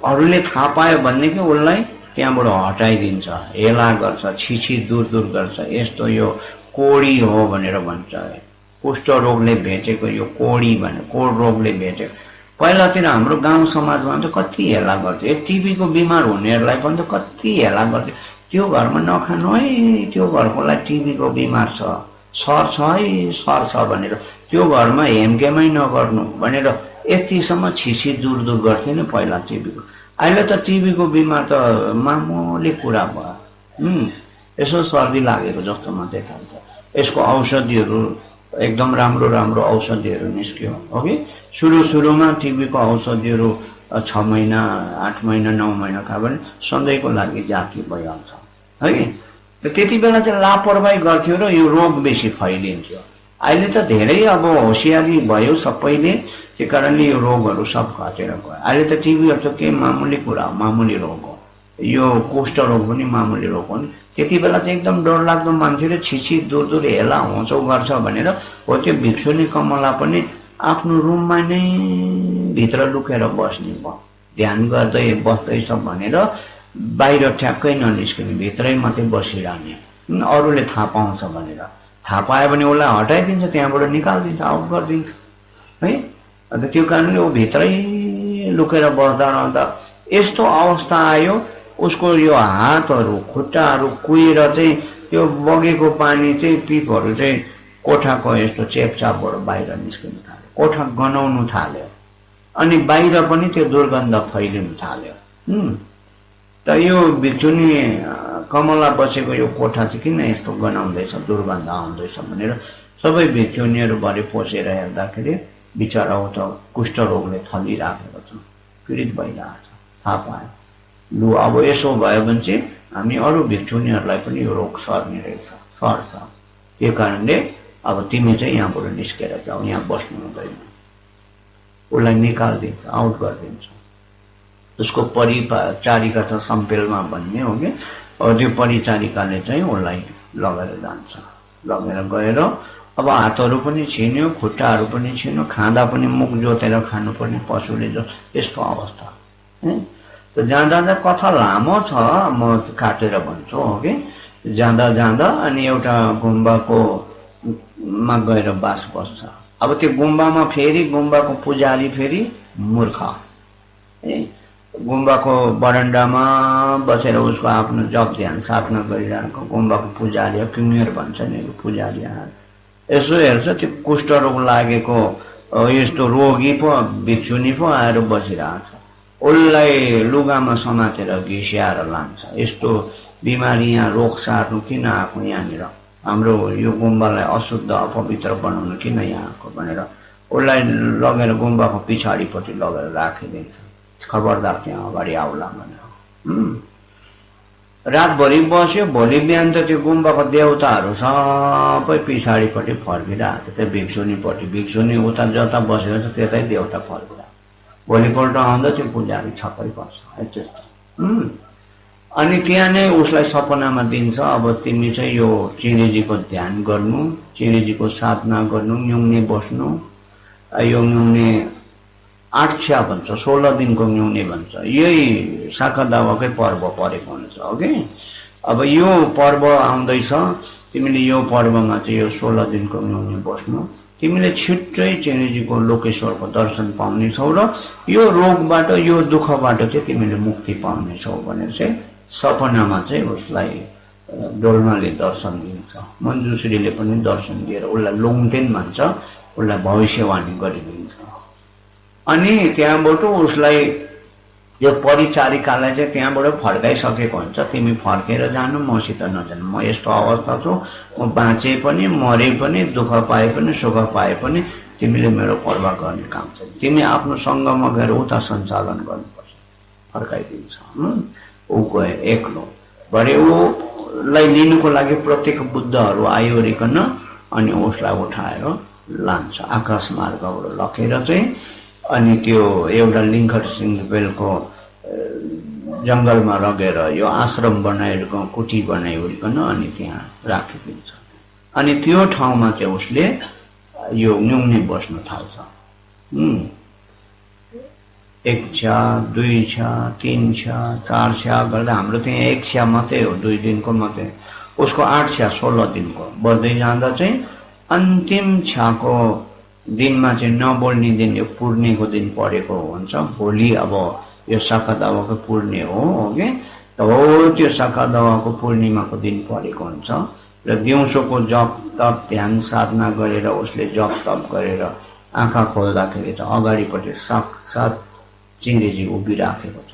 अरूले थाहा पायो भनेदेखि उसलाई त्यहाँबाट हटाइदिन्छ, हेला गर्छ, छिछि दूर गर्छ। यस्तो यो कोडी हो भनेर भन्छ। कुष्ठ रोगले भेटेको यो कोडी भने, कोड रोगले भेटेको। पहिलातिर हाम्रो गाउँ समाजमा त कति हेला गर्थ्यो। टिबीको बिमार हुनेहरूलाई पनि त कति हेला गर्थ्यो। त्यो घरमा नखानु है, त्यो घरकोलाई टिबीको बिमार छ, सर छ है, सर छ भनेर त्यो घरमा हेमकेमै नगर्नु भनेर यतिसम्म छिसी दूर गर्थ्यो नि पहिला टिबीको। अहिले त टिबीको बिमार त मामुली कुरा भयो। यसो सर्दी लागेको जस्तो मात्रै खान्छ। यसको औषधिहरू एकदम राम्रो राम्रो औषधिहरू निस्क्यो हो कि। सुरुमा टिबीको औषधिहरू 6 महिना 8 महिना 9 महिना खायो भने सधैँको लागि जाति भइहाल्छ है कि। त्यति बेला चाहिँ लापरवाही गर्थ्यो र यो रोग बेसी फैलिन्थ्यो। अहिले त धेरै अब होसियारी भयो सबैले, त्यो कारणले यो रोगहरू सब घटेर गयो। अहिले त टिबीहरू त के मामुली कुरा हो, मामुली रोग हो। यो कुष्ठ रोग पनि मामुली रोग हो नि। त्यति बेला चाहिँ एकदम डरलाग्दो मान्छेले छिछि दूर हेला होचौ गर्छ भनेर हो त्यो भिक्षुनी कमला पनि आफ्नो रुममा नै भित्र लुकेर बस्ने भयो। ध्यान गर्दै बस्दैछ भनेर बाहिर ठ्याक्कै ननिस्किने, भित्रै मात्रै बसिरहने। अरूले थाहा पाउँछ भनेर, थाहा पायो भने उसलाई हटाइदिन्छ, त्यहाँबाट निकालिदिन्छ, आउट गरिदिन्छ है। अन्त त्यो कारणले ऊ भित्रै लुकेर बस्दा रहँदा यस्तो अवस्था आयो। उसको यो हातहरू खुट्टाहरू कुहिएर चाहिँ त्यो बगेको पानी चाहिँ पिपहरू चाहिँ कोठाको यस्तो चेपचापबाट बाहिर निस्किन थाल्यो, कोठा गनाउनु थाल्यो। अनि बाहिर पनि त्यो दुर्गन्ध फैलिनु थाल्यो। त यो भिक्षुनी कमला बसेको यो कोठा चाहिँ किन यस्तो गनाउँदैछ, दुर्गन्ध आउँदैछ भनेर सबै भिक्षुनीहरू भरि पसेर हेर्दाखेरि बिचरा ऊ त कुष्ठरोगले थलिराखेको छ, पीडित भइरहेको छ। थाहा पायो, लु अब यसो भयो भने चाहिँ हामी अरू भिक्षुनीहरूलाई पनि यो रोग सर्ने रहेछ, सर्छ। त्यो कारणले अब तिमी चाहिँ यहाँबाट निस्केर जाऊ, यहाँ बस्नु हुँदैन। उसलाई निकालिदिन्छ, आउट गरिदिन्छ। उसको परिचारिका छ सम्पेलमा भन्ने हो कि। त्यो परिचारिकाले चाहिँ उसलाई लगेर जान्छ, लगेर गएर अब हातहरू पनि छिन्यो, खुट्टाहरू पनि छिन्यो, खाँदा पनि मुख जोतेर खानुपर्ने पशुले जो यस्तो अवस्था है। त जाँदा जाँदा कथा लामो छ, म काटेर भन्छु हो कि। जाँदा जाँदा अनि एउटा गुम्बाको मा गएर बास बस्छ। अब त्यो गुम्बामा फेरि गुम्बाको पुजारी फेरि मूर्ख है। गुम्बाको बरन्डामा बसेर उसको आफ्नो जप ध्यान साधना गरिरहेको गुम्बाको पुजारी किङ्गर भन्छ नि पुजारी यसो हेर्छ त्यो कुष्ठरोग लागेको यस्तो रोगी पो भिक्षुनी पो आएर बसिरहेको छ। उसलाई लुगामा समातेर घिस्याएर लान्छ। यस्तो बिमारी यहाँ रोग सार्नु किन आएको यहाँनिर, हाम्रो यो गुम्बालाई अशुद्ध अपवित्र बनाउनु किन यहाँ आएको भनेर उसलाई लगेर गुम्बाको पछाडिपट्टि लगेर राखिदिन्छ। खबरदार त्यहाँ अगाडि आउला भनेर। रातभरि बस्यो। भोलि बिहान त त्यो गुम्बाको देवताहरू सबै पछाडिपट्टि फर्किरहेको छ। त्यो भिक्षुनीपट्टि, भिक्षुनी उता जता बसेको छ त्यतै देवता फर्किरहेको। भोलिपल्ट आउँदा त्यो पुजारी छक्कै पर्छ त्यस्तो। अनि त्यहाँ नै उसलाई सपनामा दिन्छ, अब तिमी चाहिँ यो चिरेजीको ध्यान गर्नु, चिरेजीको साधना गर्नु, न्युङ्ने बस्नु। यो न्युङ्ने 8 छ्या भन्छ, 16 दिनको न्युङ्ने भन्छ। यही शाखादावाकै पर्व परेको हुन्छ ओके। अब यो पर्व आउँदैछ, तिमीले यो पर्वमा चाहिँ यो 16 दिनको न्युङ्ने बस्नु। तिमीले छिट्टै चिरेजीको लोकेश्वरको दर्शन पाउनेछौ र यो रोगबाट यो दुःखबाट चाहिँ तिमीले मुक्ति पाउनेछौ भनेर चाहिँ सपनामा चाहिँ उसलाई डोल्माले दर्शन दिन्छ। मञ्जुश्रीले पनि दर्शन दिएर उसलाई लोङतेन भन्छ, उसलाई भविष्यवाणी गरिदिन्छ। अनि त्यहाँबाट उसलाई यो परिचारिकालाई चाहिँ त्यहाँबाट फर्काइसकेको हुन्छ, तिमी फर्केर जानु, मसित नजानु, म यस्तो अवस्था छु, म बाँचे पनि मरे पनि दुःख पाए पनि सुख पाए पनि तिमीले मेरो पर्वाह गर्ने काम छ, तिमी आफ्नो सङ्गमा गएर उता सञ्चालन गर्नुपर्छ। फर्काइदिन्छ। ऊ गयो एक्लो। भरे उसलाई लिनुको लागि प्रत्येक बुद्धहरू आइवरिकन अनि उसलाई उठाएर लान्छ आकाश मार्गबाट लखेर चाहिँ। अनि त्यो एउटा लिङ्खर सिंहबेलको जङ्गलमा लगेर यो आश्रम बनाएको कुटी बनाइवरिकन अनि त्यहाँ राखिदिन्छ। अनि त्यो ठाउँमा चाहिँ उसले यो न्युङ्ने बस्न थाल्छ। 1 छ्या 2 छ्या 3 छ्या 4 छ्या गर्दा हाम्रो त्यहाँ 1 छ्या मात्रै हो, 2 दिनको मात्रै। उसको 8 छ्या 16 दिनको बढ्दै जाँदा चाहिँ अन्तिम छ्याको दिनमा चाहिँ नबोल्ने दिन यो पूर्णेको दिन परेको हुन्छ। भोलि अब यो शाखादावाको पूर्णे हो कि, त हो त्यो शाखादावाको पूर्णिमाको दिन परेको हुन्छ। र दिउँसोको जप तप ध्यान साधना गरेर उसले जप तप गरेर आँखा खोल्दाखेरि चाहिँ अगाडिपट्टि साक्षात् चिरेजी उभिराखेको छ,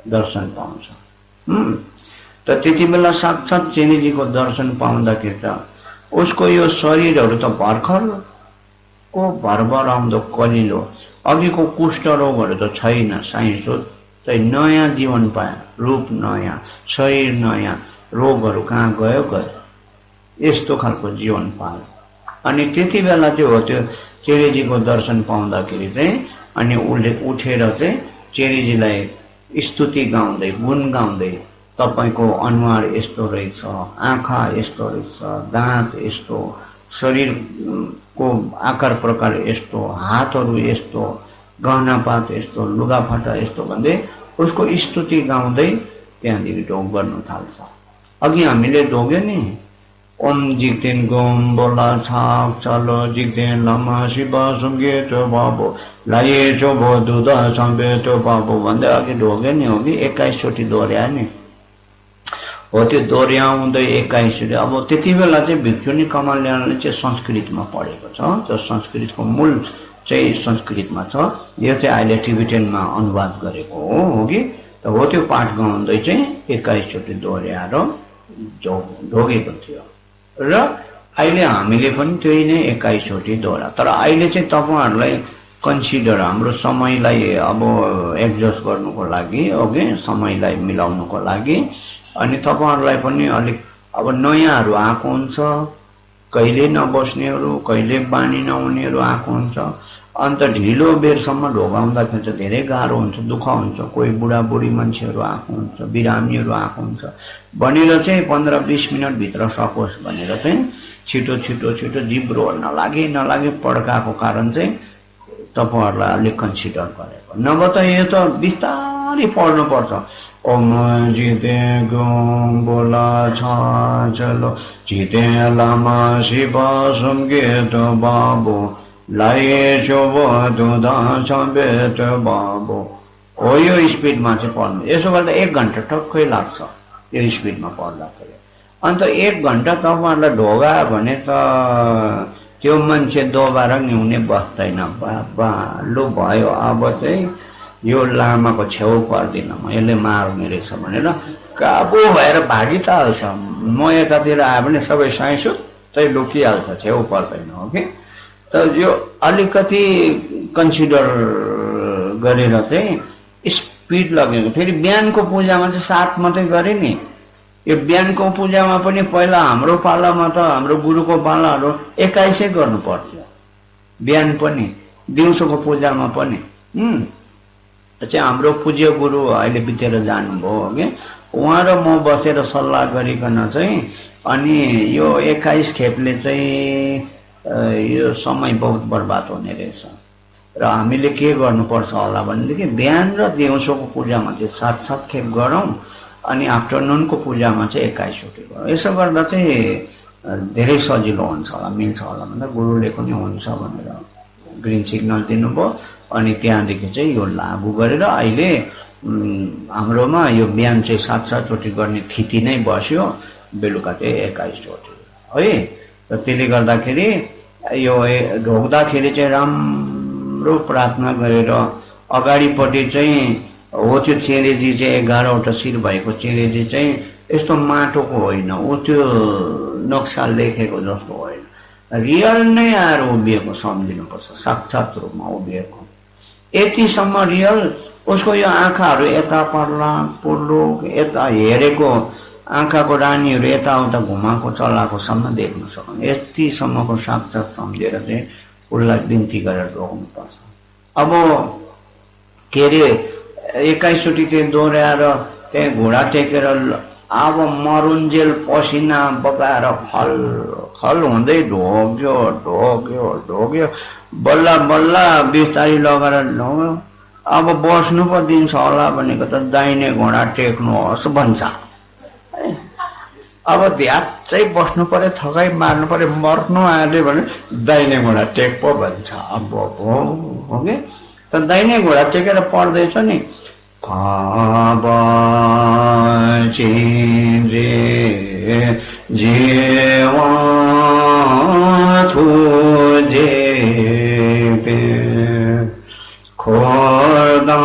दर्शन पाउँछ। त त्यति बेला साक्षात् चिरेजीको दर्शन पाउँदाखेरि त उसको यो शरीरहरू त भर्खरको भरभर आउँदो कलिलो, अघिको कुष्ठ रोगहरू त छैन। साइन्स चाहिँ नयाँ जीवन पायो, रूप नयाँ, शरीर नयाँ, रोगहरू कहाँ गयो गयो, यस्तो खालको जीवन पायो। अनि त्यति बेला चाहिँ हो त्यो चिरेजीको दर्शन पाउँदाखेरि चाहिँ अनि उसले उठेर चाहिँ चिरेजीलाई स्तुति गाउँदै गुण गाउँदै, तपाईँको अनुहार यस्तो रहेछ, आँखा यस्तो रहेछ, दाँत यस्तो, शरीरको आकार प्रकार यस्तो, हातहरू यस्तो, गहनापात यस्तो, लुगाफाटा यस्तो भन्दै उसको स्तुति गाउँदै त्यहाँदेखि ढोग गर्नु थाल्छ। अघि हामीले ढोग्यो नि, ओम जिग्देन गोम बोला छाक चलो जिग्देन लमा शिव सुङ्गे त्यो बाबो लाए चो भो दुध सम्बे त्यो बाबो भन्दै अघि ढोग्यो नि, हो कि 21 चोटि दोहोऱ्यायो नि हो। त्यो दोहोऱ्याउँदै 21 चोटि। अब त्यति बेला चाहिँ भिक्षुनी कमल्याणले चाहिँ संस्कृतमा पढेको छ, त्यो संस्कृतको मूल चाहिँ संस्कृतमा छ, यो चाहिँ अहिले टिबेटनमा अनुवाद गरेको हो कि। त हो त्यो पाठ गाउँदै चाहिँ 21 चोटि दोहोऱ्याएर ढोगेको थियो। र अहिले हामीले पनि त्यही नै 21 चोटि दोहोऱ्या। तर अहिले चाहिँ तपाईँहरूलाई कन्सिडर हाम्रो समयलाई अब एडजस्ट गर्नुको लागि हो कि, समयलाई मिलाउनुको लागि अनि तपाईँहरूलाई पनि अलिक अब नयाँहरू आएको हुन्छ, कहिले नबस्नेहरू, कहिले बानी नहुनेहरू आएको हुन्छ। अन्त ढिलो बेरसम्म ढोगाउँदाखेरि चाहिँ धेरै गाह्रो हुन्छ, दुःख हुन्छ। कोही बुढाबुढी मान्छेहरू आएको हुन्छ, बिरामीहरू आएको हुन्छ भनेर चाहिँ 15-20 मिनटभित्र सकोस् भनेर चाहिँ छिटो छिटो छिटो जिब्रो नलागे पड्काएको कारण चाहिँ तपाईँहरूलाई अलिक कन्सिडर गरेको। नभए त यो त बिस्तारै पढ्नुपर्छ। ओम जिते बोला छ चलो जिते लामा शिव सुङ्गीत बाबु लाए चोबो दुधा छबेत बाबु। हो यो स्पिडमा चाहिँ पढ्नु। यसो गर्दा 1 घन्टा टक्कै लाग्छ यो स्पिडमा पढ्दाखेरि। अन्त 1 घन्टा तपाईँहरूलाई ढोगायो भने त त्यो मान्छे दोबारा न्युने बस्दैन। बाबा लु भयो अब चाहिँ यो लामाको छेउ पर्दिन म, यसले मार्ने रहेछ भनेर काबु भएर भागी त हाल्छ। म यतातिर आयो भने सबै साइसुत्तै लुकिहाल्छ, छेउ पर्दैन हो कि। त यो अलिकति कन्सिडर गरेर चाहिँ स्पिड लगेको। फेरि बिहानको पूजामा चाहिँ 7 मात्रै गरे नि। यो बिहानको पूजामा पनि पहिला हाम्रो पालामा त हाम्रो गुरुको पालाहरू 21 गर्नु पर्थ्यो, बिहान पनि दिउँसोको पूजामा पनि। चाहिँ हाम्रो पूज्य गुरु अहिले बितेर जानुभयो हो कि, उहाँ र म बसेर सल्लाह गरिकन चाहिँ अनि यो 21 खेपले चाहिँ यो समय बहुत बर्बाद हुने रहेछ र हामीले के गर्नुपर्छ होला भनेदेखि बिहान र दिउँसोको पूजामा चाहिँ 7-7 खेप गरौँ अनि आफ्टरनुनको पूजामा चाहिँ 21 चोटि गरौँ। यसो गर्दा चाहिँ धेरै सजिलो हुन्छ होला, मिल्छ होला भन्दा गुरुले पनि हुन्छ भनेर ग्रिन सिग्नल दिनुभयो। अनि त्यहाँदेखि चाहिँ यो लागू गरेर अहिले हाम्रोमा यो बिहान चाहिँ 7-7 चोटि गर्ने थिति नै बस्यो, बेलुका चाहिँ 21 चोटि है। र त्यसले गर्दाखेरि यो ढोक्दाखेरि चाहिँ राम्रो प्रार्थना गरेर अगाडिपट्टि चाहिँ हो त्यो चेरेजी चाहिँ 11वटा शिर भएको चेरेजी चाहिँ यस्तो माटोको होइन, ऊ त्यो नक्सा लेखेको जस्तो होइन, रियल नै आएर उभिएको सम्झिनुपर्छ, साक्षात रूपमा उभिएको। यतिसम्म रियल उसको यो आँखाहरू यता पर्ला पुर्लो यता हेरेको आँखाको रानीहरू यताउता घुमाएको चलाएकोसम्म देख्न सक्नु, यतिसम्मको साक्षात सम्झेर चाहिँ उसलाई बिन्ती गरेर रोक्नुपर्छ। अब के अरे 21 चोटि चाहिँ दोहोऱ्याएर त्यहाँ घोडा टेकेर अब मरुन्जेल पसिना बगाएर खल खल हुँदै ढोग्यो ढोग्यो ढोग्यो, बल्ल बल्ल बिस्तारी लगेर ढोग्यो। अब बस्नु पो दिन्छ होला भनेको त दाहिने घोडा टेक्नुहोस् भन्छ। अब ध्याच्चै बस्नु पर्यो, थकाइ मार्नु पर्यो, मर्नु आँट्यो भने दाहिने घोडा टेक पो भन्छ। अब हो कि त दाहिने घोडा टेकेर पढ्दैछ नि, चिरे जेवा थुजे पे खोदा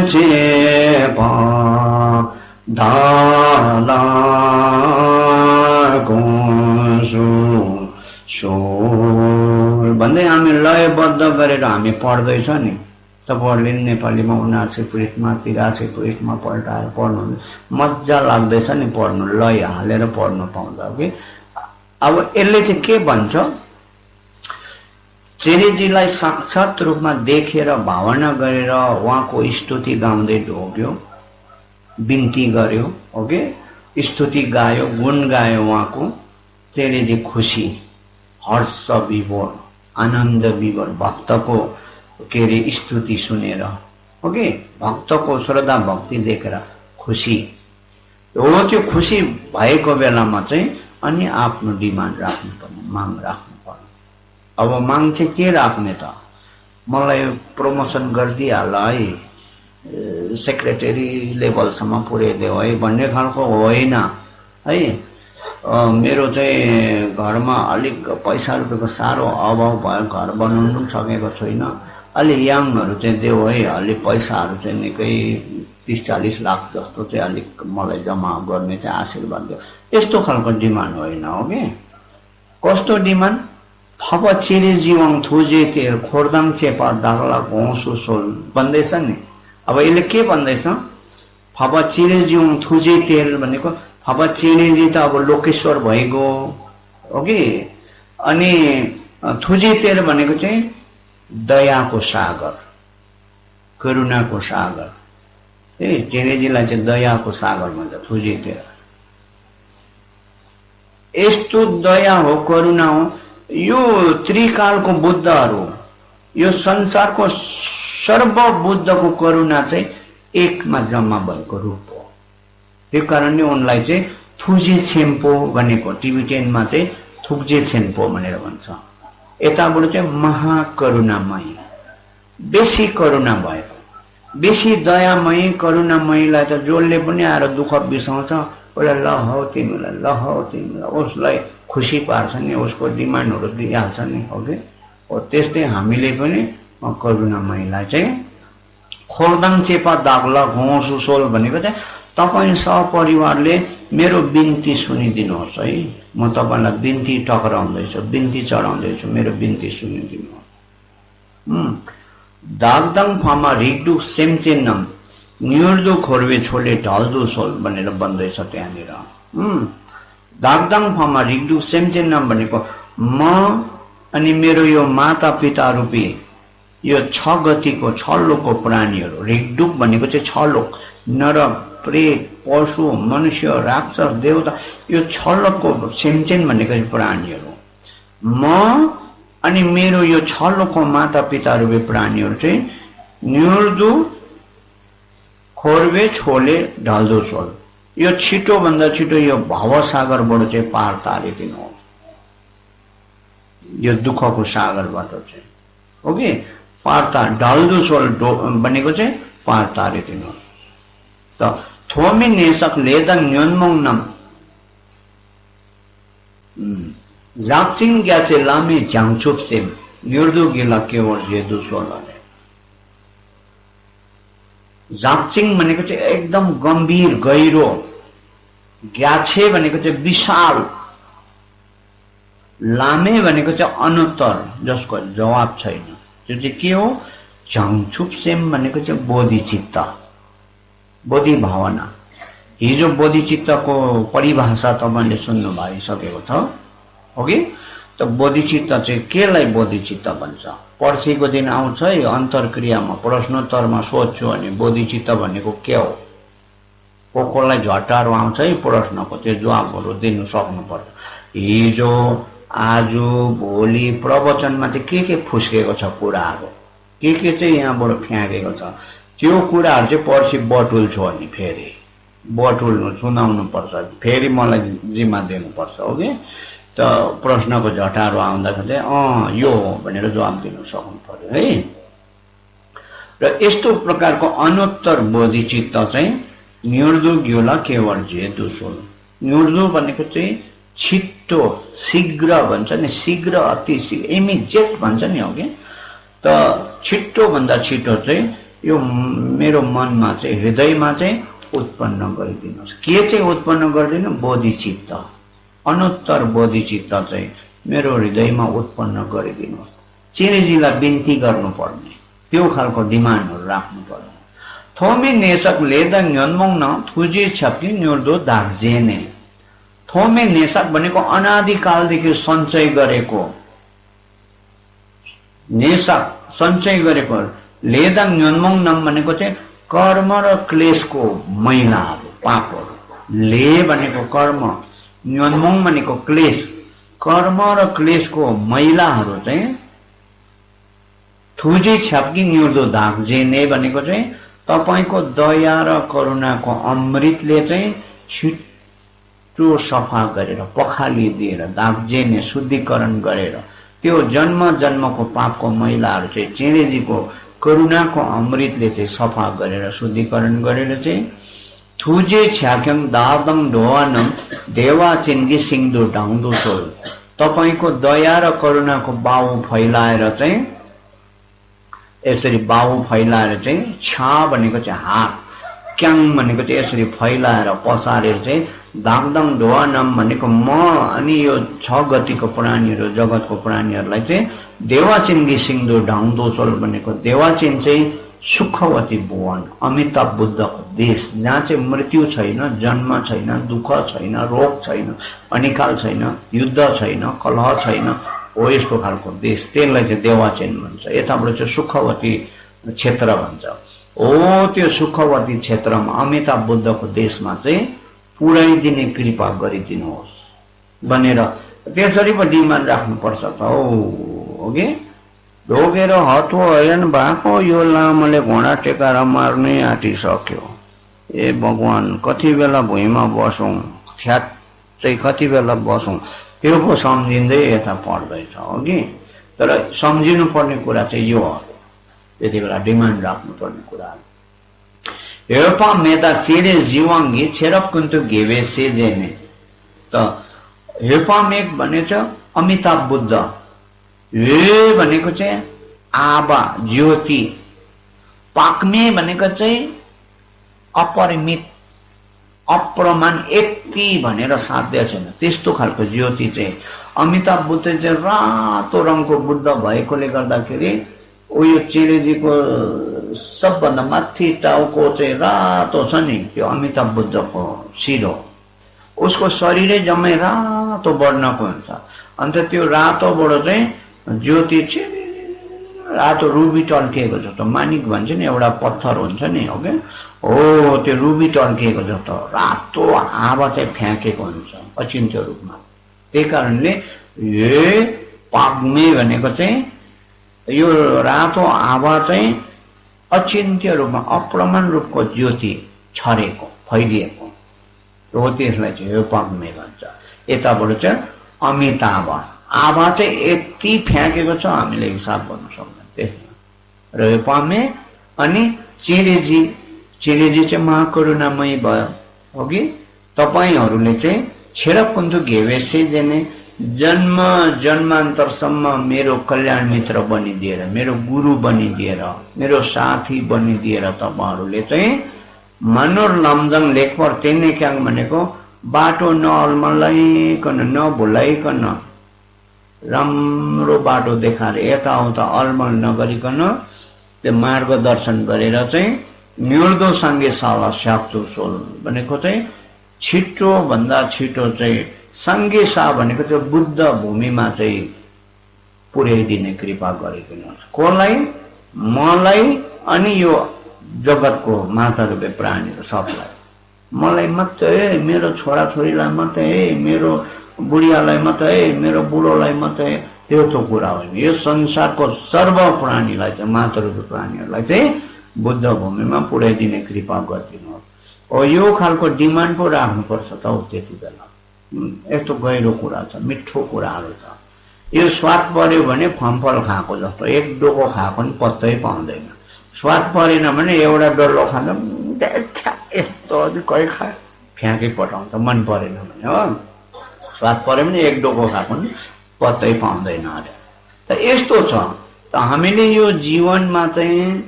चेपा दाला गोसु शोर भन्दै हामी लयबद्ध गरेर हामी पढ्दैछ नि। तपाईँहरूले नेपालीमा 79 पृष्ठमा 83 पृष्ठमा पल्टाएर पढ्नु मजा लाग्दैछ नि, पढ्नु लय हालेर पढ्नु पाउँदा कि। अब यसले चाहिँ के भन्छ, चेरेजीलाई साक्षात रूपमा देखेर भावना गरेर उहाँको स्तुति गाउँदै ढोग्यो, बिन्ती गर्यो हो कि, स्तुति गायो, गुण गायो उहाँको। चेरेजी खुसी, हर्ष विभोर, आनन्द विभोर भक्तको के अरे स्तुति सुनेर हो कि, भक्तको श्रद्धा भक्ति देखेर खुसी हो। त्यो खुसी भएको बेलामा चाहिँ अनि आफ्नो डिमान्ड राख्नुपर्ने, माग राख्नुपर्ने। अब माग चाहिँ के राख्ने त, मलाई प्रमोसन गरिदिइहाल है, सेक्रेटरी लेभलसम्म पुर्याइदियो है भन्ने खालको होइन है। मेरो चाहिँ घरमा अलिक पैसा रुपियाँको साह्रो अभाव भयो, घर बनाउनु पनि सकेको छुइनँ, अलि यङहरू चाहिँ देऊ है, अलि पैसाहरू चाहिँ निकै 30-40 लाख जस्तो चाहिँ अलिक मलाई जम्मा गर्ने चाहिँ आशीर्वाद दियो, यस्तो खालको डिमान्ड होइन हो कि। कस्तो डिमान्ड, फप चिरे जीवङ थुजे तेल खोर्दाङ चेपा दागला घोसो सोल भन्दैछ नि। अब यसले के भन्दैछ, फप चिरे जीवङ थुजे तेल भनेको फप चिरेजी त अब लोकेश्वर भइगयो ओके। अनि थुजेतेर भनेको चाहिँ दयाको सागर, करुणाको सागर। चेरेजीलाई चाहिँ दयाको सागर भन्छ थुजेतेर। यस्तो दया हो, करुणा हो। यो त्रिकालको बुद्धहरू, यो संसारको सर्वबुद्धको करुणा चाहिँ एकमा जम्मा भएको रूप हो। त्यो कारणले उनलाई चाहिँ थुजे छेम्पो भनेको, टिबिटेनमा चाहिँ थुक्जे छेम्पो भनेर भन्छ। यताबाट चाहिँ महाकरुणामयी, बेसी करुणा भएको, बेसी दयामयी करुणामयीलाई त जसले पनि आएर दुःख बिसाउँछ उसलाई ल हौ तिमीलाई, ल हौ तिमीलाई, उसलाई खुसी पार्छ नि, उसको डिमान्डहरू दिइहाल्छ नि। ओके, हो त्यस्तै हामीले पनि करुणामयीलाई चाहिँ खोर्दाङ चेपा दाग्ल घोसुसोल भनेको चाहिँ तपाईँ सपरिवारले मेरो बिन्ती सुनिदिनुहोस् है। म तपाईँलाई बिन्ती टक्राउँदैछु, बिन्ती चढाउँदैछु, मेरो बिन्ती सुनिदिनुहोस्। दागदाङ फामा रिग्डु सेम्चेनम न्युर्दो खोर्वे छोले ढल्दो सोल भनेर बन्दैछ त्यहाँनिर। दागदाङ फामा रिग्डु सेम्चेनम भनेको म अनि मेरो यो माता पिता रूपी यो 6 गतिको 6 लोकको प्राणीहरू। रिग्डुक भनेको चाहिँ 6 लोक, नर प्रेत पशु मनुष्य राक्षस देवता, यो 6 लोकको सेम्चेन भनेको प्राणीहरू। म अनि मेरो यो 6 लोकको माता पिता रूपी प्राणीहरू चाहिँ न्युर्दु खोर्वे छोले ढल्दो सोल, यो छिटो भन्दा छिटो यो भवसागरबाट चाहिँ पार तारिदिनु हो, यो दुःखको सागरबाट चाहिँ। ओके, पार ढल्दो सोल भनेको चाहिँ पार तारिदिनु। त थोमी नेसक लेदङ न्योन्मोङ नम जाप्चिङ ग्याचे लामे झाङचुप सेम न्युर्दु गिला केवल जेदु सोलले। जाप्चिङ भनेको चाहिँ एकदम गम्भीर गहिरो, ग्याछे भनेको चाहिँ विशाल, लामे भनेको चाहिँ अनुत्तर जसको जवाब छैन, त्यो चाहिँ के हो? झाङचुप सेम भनेको चाहिँ बोधिचित्त, बोधि भावना। हिजो बोधिचित्तको परिभाषा तपाईँले सुन्नु भइसकेको छ। ओके, त बोधिचित्त चाहिँ केलाई बोधिचित्त भन्छ? पर्सिको दिन आउँछ है अन्तर्क्रियामा प्रश्नोत्तरमा सोध्छु अनि बोधिचित्त भनेको के हो? कसलाई झट्टारो आउँछ है प्रश्नको, त्यो जवाबहरू दिनु सक्नुपर्छ। हिजो आज भोलि प्रवचनमा चाहिँ के फुस्केको छ कुराहरू, के चाहिँ यहाँबाट फ्याँकेको छ, त्यो कुराहरू चाहिँ पर्सि बटुल्छु अनि फेरि बटुल्नु सुनाउनु पर्छ, फेरि मलाई जिम्मा दिनुपर्छ। ओके, त प्रश्नको झटारो आउँदाखेरि यो हो भनेर जवाब दिनु सक्नु पर्यो है। र यस्तो प्रकारको अनुत्तर बोधिचित्त चाहिँ न्युर्दु ग्योला केवल जेदु सोल। न्युर्दु भनेको चाहिँ छिट्टो, शीघ्र भन्छ नि, शीघ्र अति शीघ्र, इमिजिएट भन्छ नि। हो कि, त छिट्टो भन्दा छिटो चाहिँ यो मेरो मनमा चाहिँ हृदयमा चाहिँ उत्पन्न गरिदिनुहोस्। के चाहिँ उत्पन्न गरिदिनु? बोधिचित्त, अनुत्तर बोधिचित्त चाहिँ मेरो हृदयमा उत्पन्न गरिदिनुहोस्। चेरेजीलाई बिन्ती गर्नुपर्ने, त्यो खालको डिमान्डहरू राख्नुपर्ने। थोमी नेसक लेदा न्योन्मोङ न थुजे छप्की न्युर्दो दाग्जेने। थोमे नेसक भनेको अनादिकालदेखि सञ्चय गरेको, नेसक सञ्चय गरेको। लेदाङ न्योन्मोङ नम भनेको चाहिँ कर्म र क्लेशको मैलाहरू, पापहरू। ले भनेको कर्म, न्योन्मोङ भनेको क्लेश, कर्म र क्लेशको मैलाहरू चाहिँ थुजे छ्याप्की न्युर्दो धाग्जेने भनेको चाहिँ तपाईँको दया र करुणाको अमृतले चाहिँ छिटो सफा गरेर पखालिदिएर धाग्जेने शुद्धिकरण गरेर त्यो जन्म जन्मको पापको मैलाहरू चाहिँ चेरेजीको करुणाको अमृतले चाहिँ सफा गरेर शुद्धिकरण गरेर चाहिँ थुजे छ्याक्याङ दादङ ढोवानम देवा चिन्गी सिङ्दो ढाउँदो सोल, तपाईँको दया र करुणाको बाउ फैलाएर चाहिँ यसरी बाउ फैलाएर चाहिँ छा भनेको चाहिँ हात, क्याङ भनेको चाहिँ यसरी फैलाएर पसारेर चाहिँ दागदङ ढोवानम भनेको म अनि यो 6 गतिको प्राणीहरू, जगतको प्राणीहरूलाई चाहिँ देवाचिन्गी सिङ्दो ढाउँदो सोल भनेको देवाचिन चाहिँ सुखवती भुवन अमिताभ बुद्धको देश, जहाँ चाहिँ मृत्यु छैन, जन्म छैन, दुःख छैन, रोग छैन, अनिकाल छैन, युद्ध छैन, कलह छैन, हो यस्तो खालको देश। त्यसलाई चाहिँ देवाचेन भन्छ। यताबाट चाहिँ सुखवती क्षेत्र भन्छ। हो त्यो सुखवती क्षेत्रमा अमिताभ बुद्धको देशमा चाहिँ पुर्याइदिने कृपा गरिदिनुहोस् भनेर त्यसरी पो डिमान्ड राख्नुपर्छ त हो कि। ढोगेर हतो हैरान भएको यो लामोले घोडा टेकाएर मार्नै आँटिसक्यो। ए भगवान, कति बेला भुइँमा बसौँ, थ्याच्चै कति बेला बसौँ, त्यो पो सम्झिँदै यता पढ्दैछ हो कि। तर सम्झिनु पर्ने कुरा चाहिँ यो हो, त्यति बेला डिमान्ड राख्नुपर्ने कुरा। हेपा मेता चेरे जीवाङ्गी छेरप कुन्तु घेवे सेजेने। त हेपामेक भनेको अमिताभ बुद्ध, हे भनेको चाहिँ आबा ज्योति, पाक्ने भनेको चाहिँ अपरिमित अप्रमाण यति भनेर साध्य छैन त्यस्तो खालको ज्योति चाहिँ। अमिताभ बुद्ध चाहिँ रातो रङको बुद्ध भएकोले गर्दाखेरि उयो चेरेजीको सबभन्दा माथि टाउको चाहिँ रातो छ नि, त्यो अमिताभ बुद्धको शिर हो। उसको शरीरै जम्मै रातो वर्णको हुन्छ। अन्त त्यो रातोबाट चाहिँ ज्योति रातो रुबी टल्किएको जस्तो, मानिक भन्छ नि एउटा पत्थर हुन्छ नि हो क्या, हो त्यो रुबी टल्किएको जस्तो रातो आभा चाहिँ फ्याँकेको हुन्छ अचिन्त्य रूपमा। त्यही कारणले हे पाग्मे भनेको चाहिँ यो रातो आभा चाहिँ अचिन्त्य रूपमा अप्रमाण रूपको ज्योति छरेको फैलिएको हो, त्यसलाई चाहिँ यो पाग्मे भन्छ। यताबाट चाहिँ अमिताभ आभा चाहिँ यति फ्याँकेको छ हामीले हिसाब गर्न सक्दैन त्यसमा। र यो पामे अनि चेरेजी, चेरेजी चाहिँ महाकरुणामय भयो हो कि। तपाईहरूले चाहिँ छेरप कुन्तु घेवेसे जेने जन्म जन्मान्तरसम्म मेरो कल्याण मित्र बनिदिएर, मेरो गुरु बनिदिएर, मेरो साथी बनिदिएर तपाईँहरूले चाहिँ मनोर लमजङ लेखपर तेने क्याङ भनेको बाटो नअल्मलाइकन नभुलाइकन राम्रो बाटो देखाएर यताउता अलमल नगरिकन त्यो मार्गदर्शन गरेर चाहिँ निर्दो साङ्गे साला स्याक्चो सोल भनेको चाहिँ छिटो भन्दा छिटो चाहिँ साङ्गे सा भनेको चाहिँ बुद्ध भूमिमा चाहिँ पुर्याइदिने कृपा गरिदिनुहोस्। कसलाई? मलाई अनि यो जगतको माता रूपे प्राणीहरू सबलाई। मलाई मात्रै, मेरो छोराछोरीलाई मात्रै, मेरो बुढियालाई मात्रै, मेरो बुढोलाई मात्रै, त्यो त कुरा होइन। यो संसारको सर्व प्राणीलाई चाहिँ माता रूपी प्राणीहरूलाई चाहिँ बुद्ध भूमिमा पुर्याइदिने कृपा गरिदिनुहोस्। हो यो खालको डिमान्ड पो राख्नुपर्छ त हौ त्यति बेला। यस्तो गहिरो कुरा छ, मिठो कुराहरू छ। यो स्वाद पर्यो भने फमफल खाएको जस्तो, एक डोको खाएको पनि पत्तै पाउँदैन। स्वाद परेन भने एउटा डल्लो खाँदा यस्तो कहीँ खायो फ्याँकै पठाउँछ, मन परेन भने हो। स्वाद पऱ्यो भने एक डोको खाएको पनि पत्तै पाउँदैन अरे। त यस्तो छ। त हामीले यो जीवनमा चाहिँ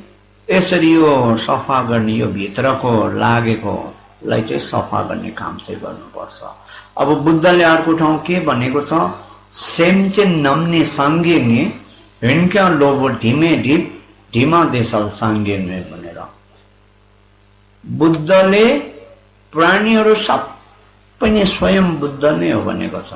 यसरी यो सफा गर्ने, यो भित्रको लागेकोलाई चाहिँ सफा गर्ने काम चाहिँ गर्नुपर्छ। अब बुद्धले अर्को ठाउँ के भनेको छ, सेमचे नम्ने साङ्गेङ्गे हिँड्क्या लोभो ढिमे ढिप ढिमा देशल साङ्गेङ्गे भनेर बुद्धले प्राणीहरू सबै नै स्वयं बुद्ध नै हो भनेको छ।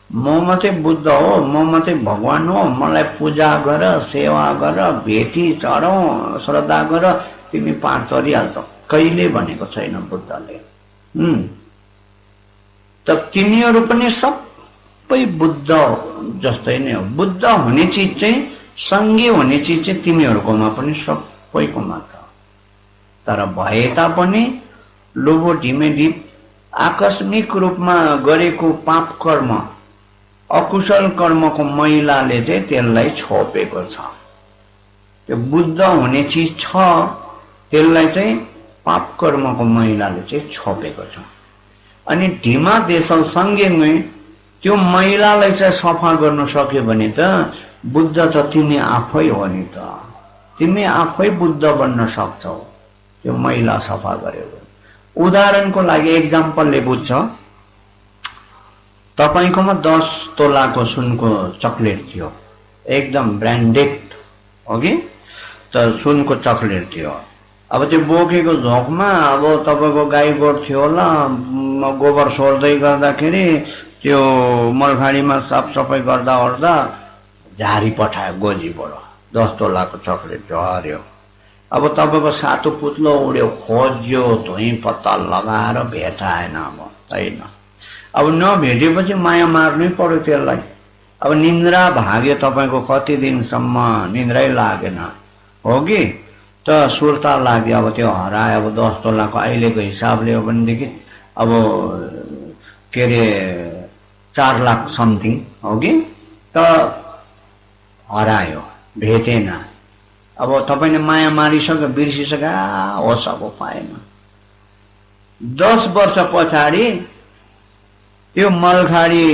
म मात्रै बुद्ध हो, म मात्रै भगवान हो, मलाई पूजा गर, सेवा गर, भेटी चढाउ, श्रद्धा गर, तिमी पार तरिहाल्छ, कहिले भनेको छैन बुद्धले। त तिमीहरू पनि सबै बुद्ध जस्तै नै हो। बुद्ध हुने चिज चाहिँ, सङ्गे हुने चिज चाहिँ तिमीहरूकोमा पनि सबैकोमा छ। तर भए तापनि लोभो ढिमे ढिप आकस्मिक रूपमा गरेको पाप कर्म, अकुशल कर्मको मैलाले चाहिँ त्यसलाई छोपेको छ। त्यो बुद्ध हुने चिज छ, त्यसलाई चाहिँ पाप कर्मको मैलाले चाहिँ छोपेको छ। अनि ढिमा देशल सँगै त्यो मैलालाई चाहिँ सफा गर्न सक्यो भने त बुद्ध त तिमी आफै हो नि त। तिमी आफै बुद्ध बन्न सक्छौ त्यो मैला सफा गर्यो भने। उदाहरणको लागि एक्जाम्पलले बुझ्छ, तपाईकोमा 10 तोलाको सुनको चकलेट थियो, एकदम ब्रान्डेड हो कि। त सुनको चक्लेट थियो। अब त्यो बोकेको झोकमा अब तपाईँको गाई गोठ थियो होला, गोबर सोर्दै गर्दाखेरि त्यो मलखाडीमा साफसफाई गर्दा ओर्दा झारी पठायो गोजीबाट 10 तोलाको चक्लेट झर्यो। अब तपाईँको सातो पुत्लो उड्यो, खोज्यो, धुई पत्ता लगाएर भेटाएन। अब होइन, अब नभेटेपछि माया मार्नै पर्यो त्यसलाई। अब निन्द्रा भाग्यो तपाईँको, कति दिनसम्म निन्द्रै लागेन हो कि, त सुर्ता लाग्यो। अब त्यो हरायो। अब 10 तोलाको अहिलेको हिसाबले हो भनेदेखि अब के अरे 4 लाख समथिङ हो कि, त हरायो, भेटेन। अब तपाईँले माया मारिसक्यो, बिर्सिसक्यो, होस् अब पाएन। 10 वर्ष पछाडि त्यो मलखाडी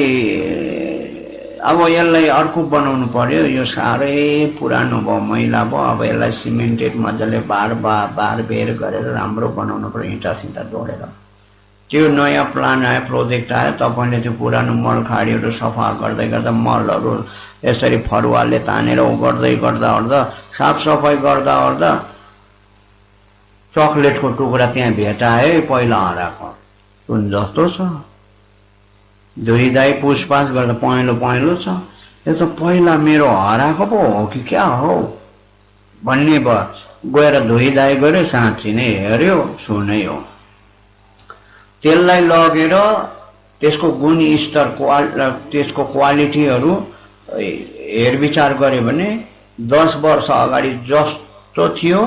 अब यसलाई अर्को बनाउनु पर्यो। यो साह्रै पुरानो भयो, मैला भयो। अब यसलाई सिमेन्टेड मजाले बार बेर गरेर राम्रो बनाउनु पर्यो, इँटा सिँटा जोडेर। त्यो नयाँ प्लान आयो, प्रोजेक्ट आयो। तपाईँले त्यो पुरानो मलखाडीहरू सफा गर्दै गर्दा, मलहरू यसरी फरुवाले तानेर गर्दै गर्दा ओर्दा, साफसफाई गर्दा ओर्दा चक्लेटको टुक्रा त्यहाँ भेटाए, पहिला हराएको सुन जस्तो छ। धुइधाई पुसपास गर्दा पहेँलो पहेँलो छ। यो त पहिला मेरो हराएको पो हो कि क्या हो भन्ने भयो। गएर धुइधाई गऱ्यो, साँच्ची नै हेऱ्यो, सुनै हो। त्यसलाई लगेर त्यसको गुणस्तर, त्यसको क्वालिटीहरू हेरविचार गऱ्यो भने 10 वर्ष अगाडि जस्तो थियो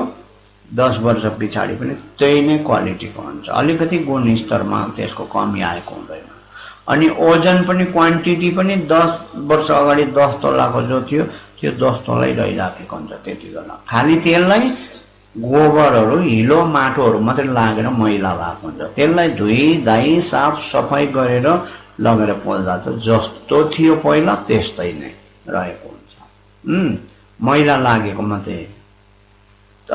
10 वर्ष पछाडि पनि त्यही नै क्वालिटीको हुन्छ। अलिकति गुणस्तरमा त्यसको कमी आएको हुँदैन। अनि ओजन पनि, क्वान्टिटी पनि 10 वर्ष अगाडि 10 तोलाको जो थियो त्यो 10 तोलै रहिराखेको हुन्छ त्यति बेला। खालि त्यसलाई गोबरहरू, हिलो, माटोहरू मात्रै लागेर मैला भएको हुन्छ। त्यसलाई धुइधाई साफ सफाई गरेर लगेर पोल्दा त जस्तो थियो पहिला त्यस्तै नै रहेको हुन्छ। मैला लागेको मात्रै। त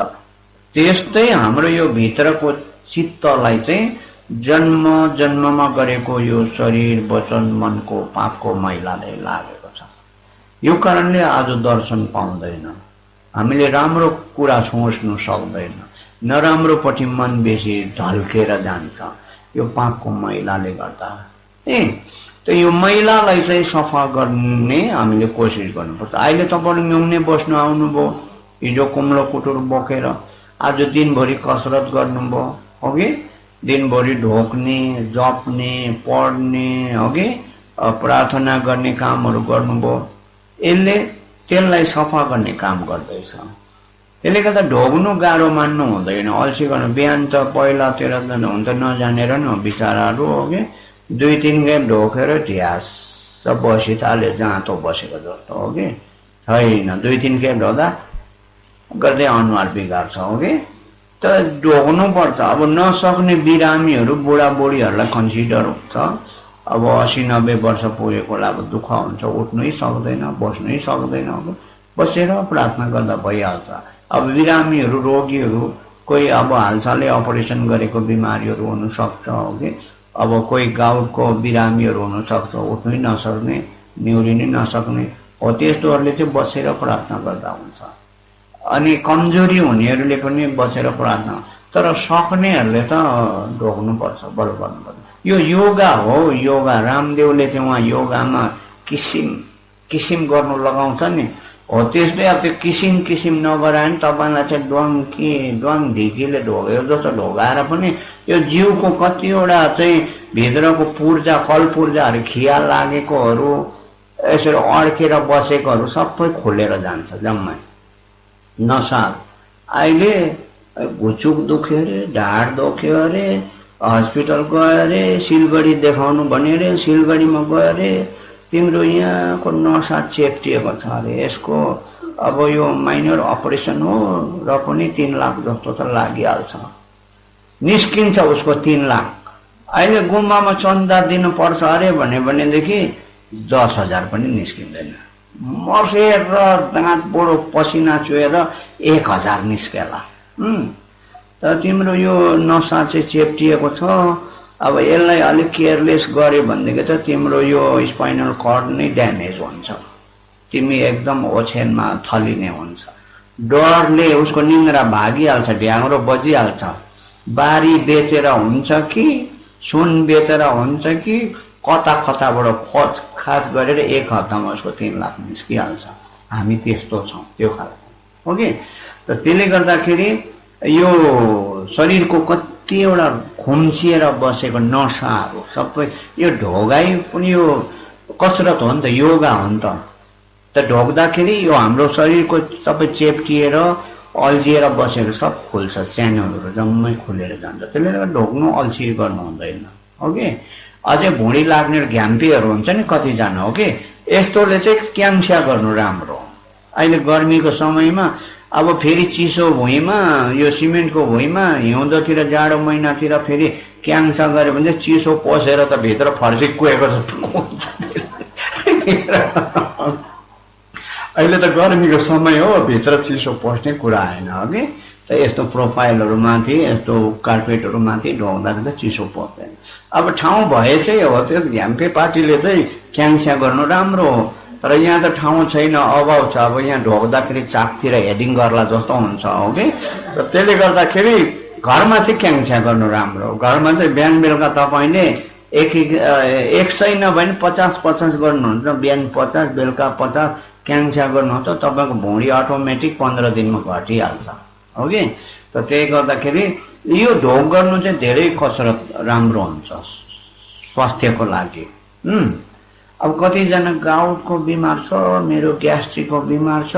त्यस्तै हाम्रो यो भित्रको चित्तलाई चाहिँ जन्म जन्ममा गरेको यो शरीर, वचन, मनको पापको मैलाले लागेको छ। यो कारणले आज दर्शन पाउँदैन। हामीले राम्रो कुरा सोच्नु सक्दैन, नराम्रोपट्टि मन बेसी ढल्केर जान्छ यो पापको मैलाले गर्दा। त यो मैलालाई चाहिँ सफा गर्ने हामीले कोसिस गर्नुपर्छ। अहिले तपाईँहरू न्युङ्ने बस्नु आउनुभयो, हिजो कुम्लो कुटुर बोकेर आज दिनभरि कसरत गर्नुभयो हो कि, दिनभरि ढोक्ने, जप्ने, पढ्ने हो कि, प्रार्थना गर्ने कामहरू गर्नुभयो। यसले त्यसलाई सफा गर्ने काम गर्दैछ। त्यसले गर्दा ढोग्नु गाह्रो मान्नु हुँदैन, अल्छी गर्नु। बिहान त पहिलातिर हुन त नजानेर न बिचराहरू हो कि, 2-3 गेम ढोकेर ढ्यास बसिताले जाँतो बसेको जस्तो हो कि, छैन। 2-3 गेम ढोक्दा गर्दै अनुहार बिगार्छ हो कि। त ढोग्नुपर्छ। अब नसक्ने बिरामीहरू, बुढाबुढीहरूलाई कन्सिडर हुन्छ। अब 80-90 वर्ष पुगेकोलाई अब दुःख हुन्छ, उठ्नै सक्दैन, बस्नै सक्दैन। अब बसेर प्रार्थना गर्दा भइहाल्छ। अब बिरामीहरू, रोगीहरू, कोही अब हालसालै अपरेसन गरेको बिमारीहरू हुनसक्छ हो कि, अब कोही गाउटको बिरामीहरू हुनसक्छ, उठ्नै नसक्ने, निहुरिनै नसक्ने हो। त्यस्तोहरूले चाहिँ बसेर प्रार्थना गर्दा हुन्छ। अनि कमजोरी हुनेहरूले पनि बसेर प्रार्थना, तर सक्नेहरूले त ढोग्नुपर्छ, बल गर्नुपर्छ। यो योगा हो, योगा। रामदेवले चाहिँ उहाँ योगामा किसिम किसिम गर्नु लगाउँछ नि हो। त्यस्तै अब त्यो किसिम किसिम नगरायो भने तपाईँलाई चाहिँ ड्वाङ ढिकीले ढोगेको जस्तो ढोगाएर पनि यो जिउको कतिवटा चाहिँ भित्रको पूर्जा, कल पूर्जाहरू, खिया लागेकोहरू, यसरी अड्केर बसेकोहरू सबै खोलेर जान्छ जम्मै। नसा अहिले घुचुक दुख्यो अरे, ढाड दुख्यो अरे, हस्पिटल गयो अरे, सिलगढी देखाउनु भन्यो अरे, सिलगढीमा गयो अरे, तिम्रो यहाँको नसा चेप्टिएको छ अरे, यसको अब यो माइनर अपरेसन हो र पनि 3 लाख जस्तो त लागिहाल्छ। निस्किन्छ उसको 3 लाख। अहिले गुम्बामा चन्दा दिनुपर्छ अरे भनेदेखि 10,000 पनि निस्किँदैन। मर्सेर दाँत बुढो पसिना चुहेर 1,000 निस्केला। त तिम्रो यो नसा चाहिँ चेप्टिएको छ। अब यसलाई अलिक केयरलेस गऱ्यो भनेदेखि त तिम्रो यो स्पाइनल कर्ड नै ड्यामेज हुन्छ, तिमी एकदम ओछ्यानमा थलिने हुन्छ। डरले उसको निन्द्रा भागिहाल्छ, ढ्याङ्ग्रो बजिहाल्छ। बारी बेचेर हुन्छ कि सुन बेचेर हुन्छ कि कता कताबाट खोज खास गरेर 1 हप्तामा उसको 3 लाख निस्किहाल्छ। हामी त्यस्तो छौँ, त्यो खालको। ओके, त त्यसले गर्दाखेरि यो शरीरको कतिवटा खुम्चिएर बसेको नसाहरू सबै, यो ढोगाइ पनि यो कसरत हो नि त, योगा हो नि त ढोक्दाखेरि यो हाम्रो शरीरको सबै चेप्टिएर अल्झिएर बसेर सब खुल्छ, च्यानलहरू जम्मै खुलेर जान्छ। त्यसले गर्दा ढोक्नु अल्छी गर्नु हुँदैन। ओके, अझै भुँडी लाग्ने घ्याम्पीहरू हुन्छ नि कतिजना, ओके, यस्तोले चाहिँ क्यान्स्या गर्नु राम्रो। अहिले गर्मीको समयमा अब फेरि चिसो भुइँमा, यो सिमेन्टको भुइँमा हिउँदोतिर जाडो महिनातिर फेरि क्यान्सा गऱ्यो भने चाहिँ चिसो पसेर त भित्र फर्सी कुहेको जस्तो हुन्छ। अहिले त गर्मीको समय हो, भित्र चिसो पस्ने कुरा आएन। अघि त यस्तो प्रोफाइलहरूमाथि, यस्तो कार्पेटहरूमाथि ढोक्दाखेरि त चिसो पर्दैन। अब ठाउँ भए चाहिँ हो, त्यो झ्याम्पे पार्टीले चाहिँ क्यान्स्या गर्नु राम्रो हो। तर यहाँ त ठाउँ छैन, अभाव छ। अब यहाँ ढोक्दाखेरि चाकतिर हेडिङ गर्ला जस्तो हुन्छ। ओके, त त्यसले गर्दाखेरि घरमा चाहिँ क्यान्स्या गर्नु राम्रो। घरमा चाहिँ बिहान बेलुका तपाईँले एक सय नभए पनि 50-50 गर्नुहुन्छ। बिहान 50, बेलुका 50 क्यान्स्या गर्नुहुन्छ, तपाईँको भुँडी अटोमेटिक 15 दिनमा घटिहाल्छ। ओके, त त्यही गर्दाखेरि यो ढोक गर्नु चाहिँ धेरै कसरत राम्रो हुन्छ स्वास्थ्यको लागि। अब कतिजना गाउटको बिमार छ, मेरो ग्यास्ट्रिकको बिमार छ,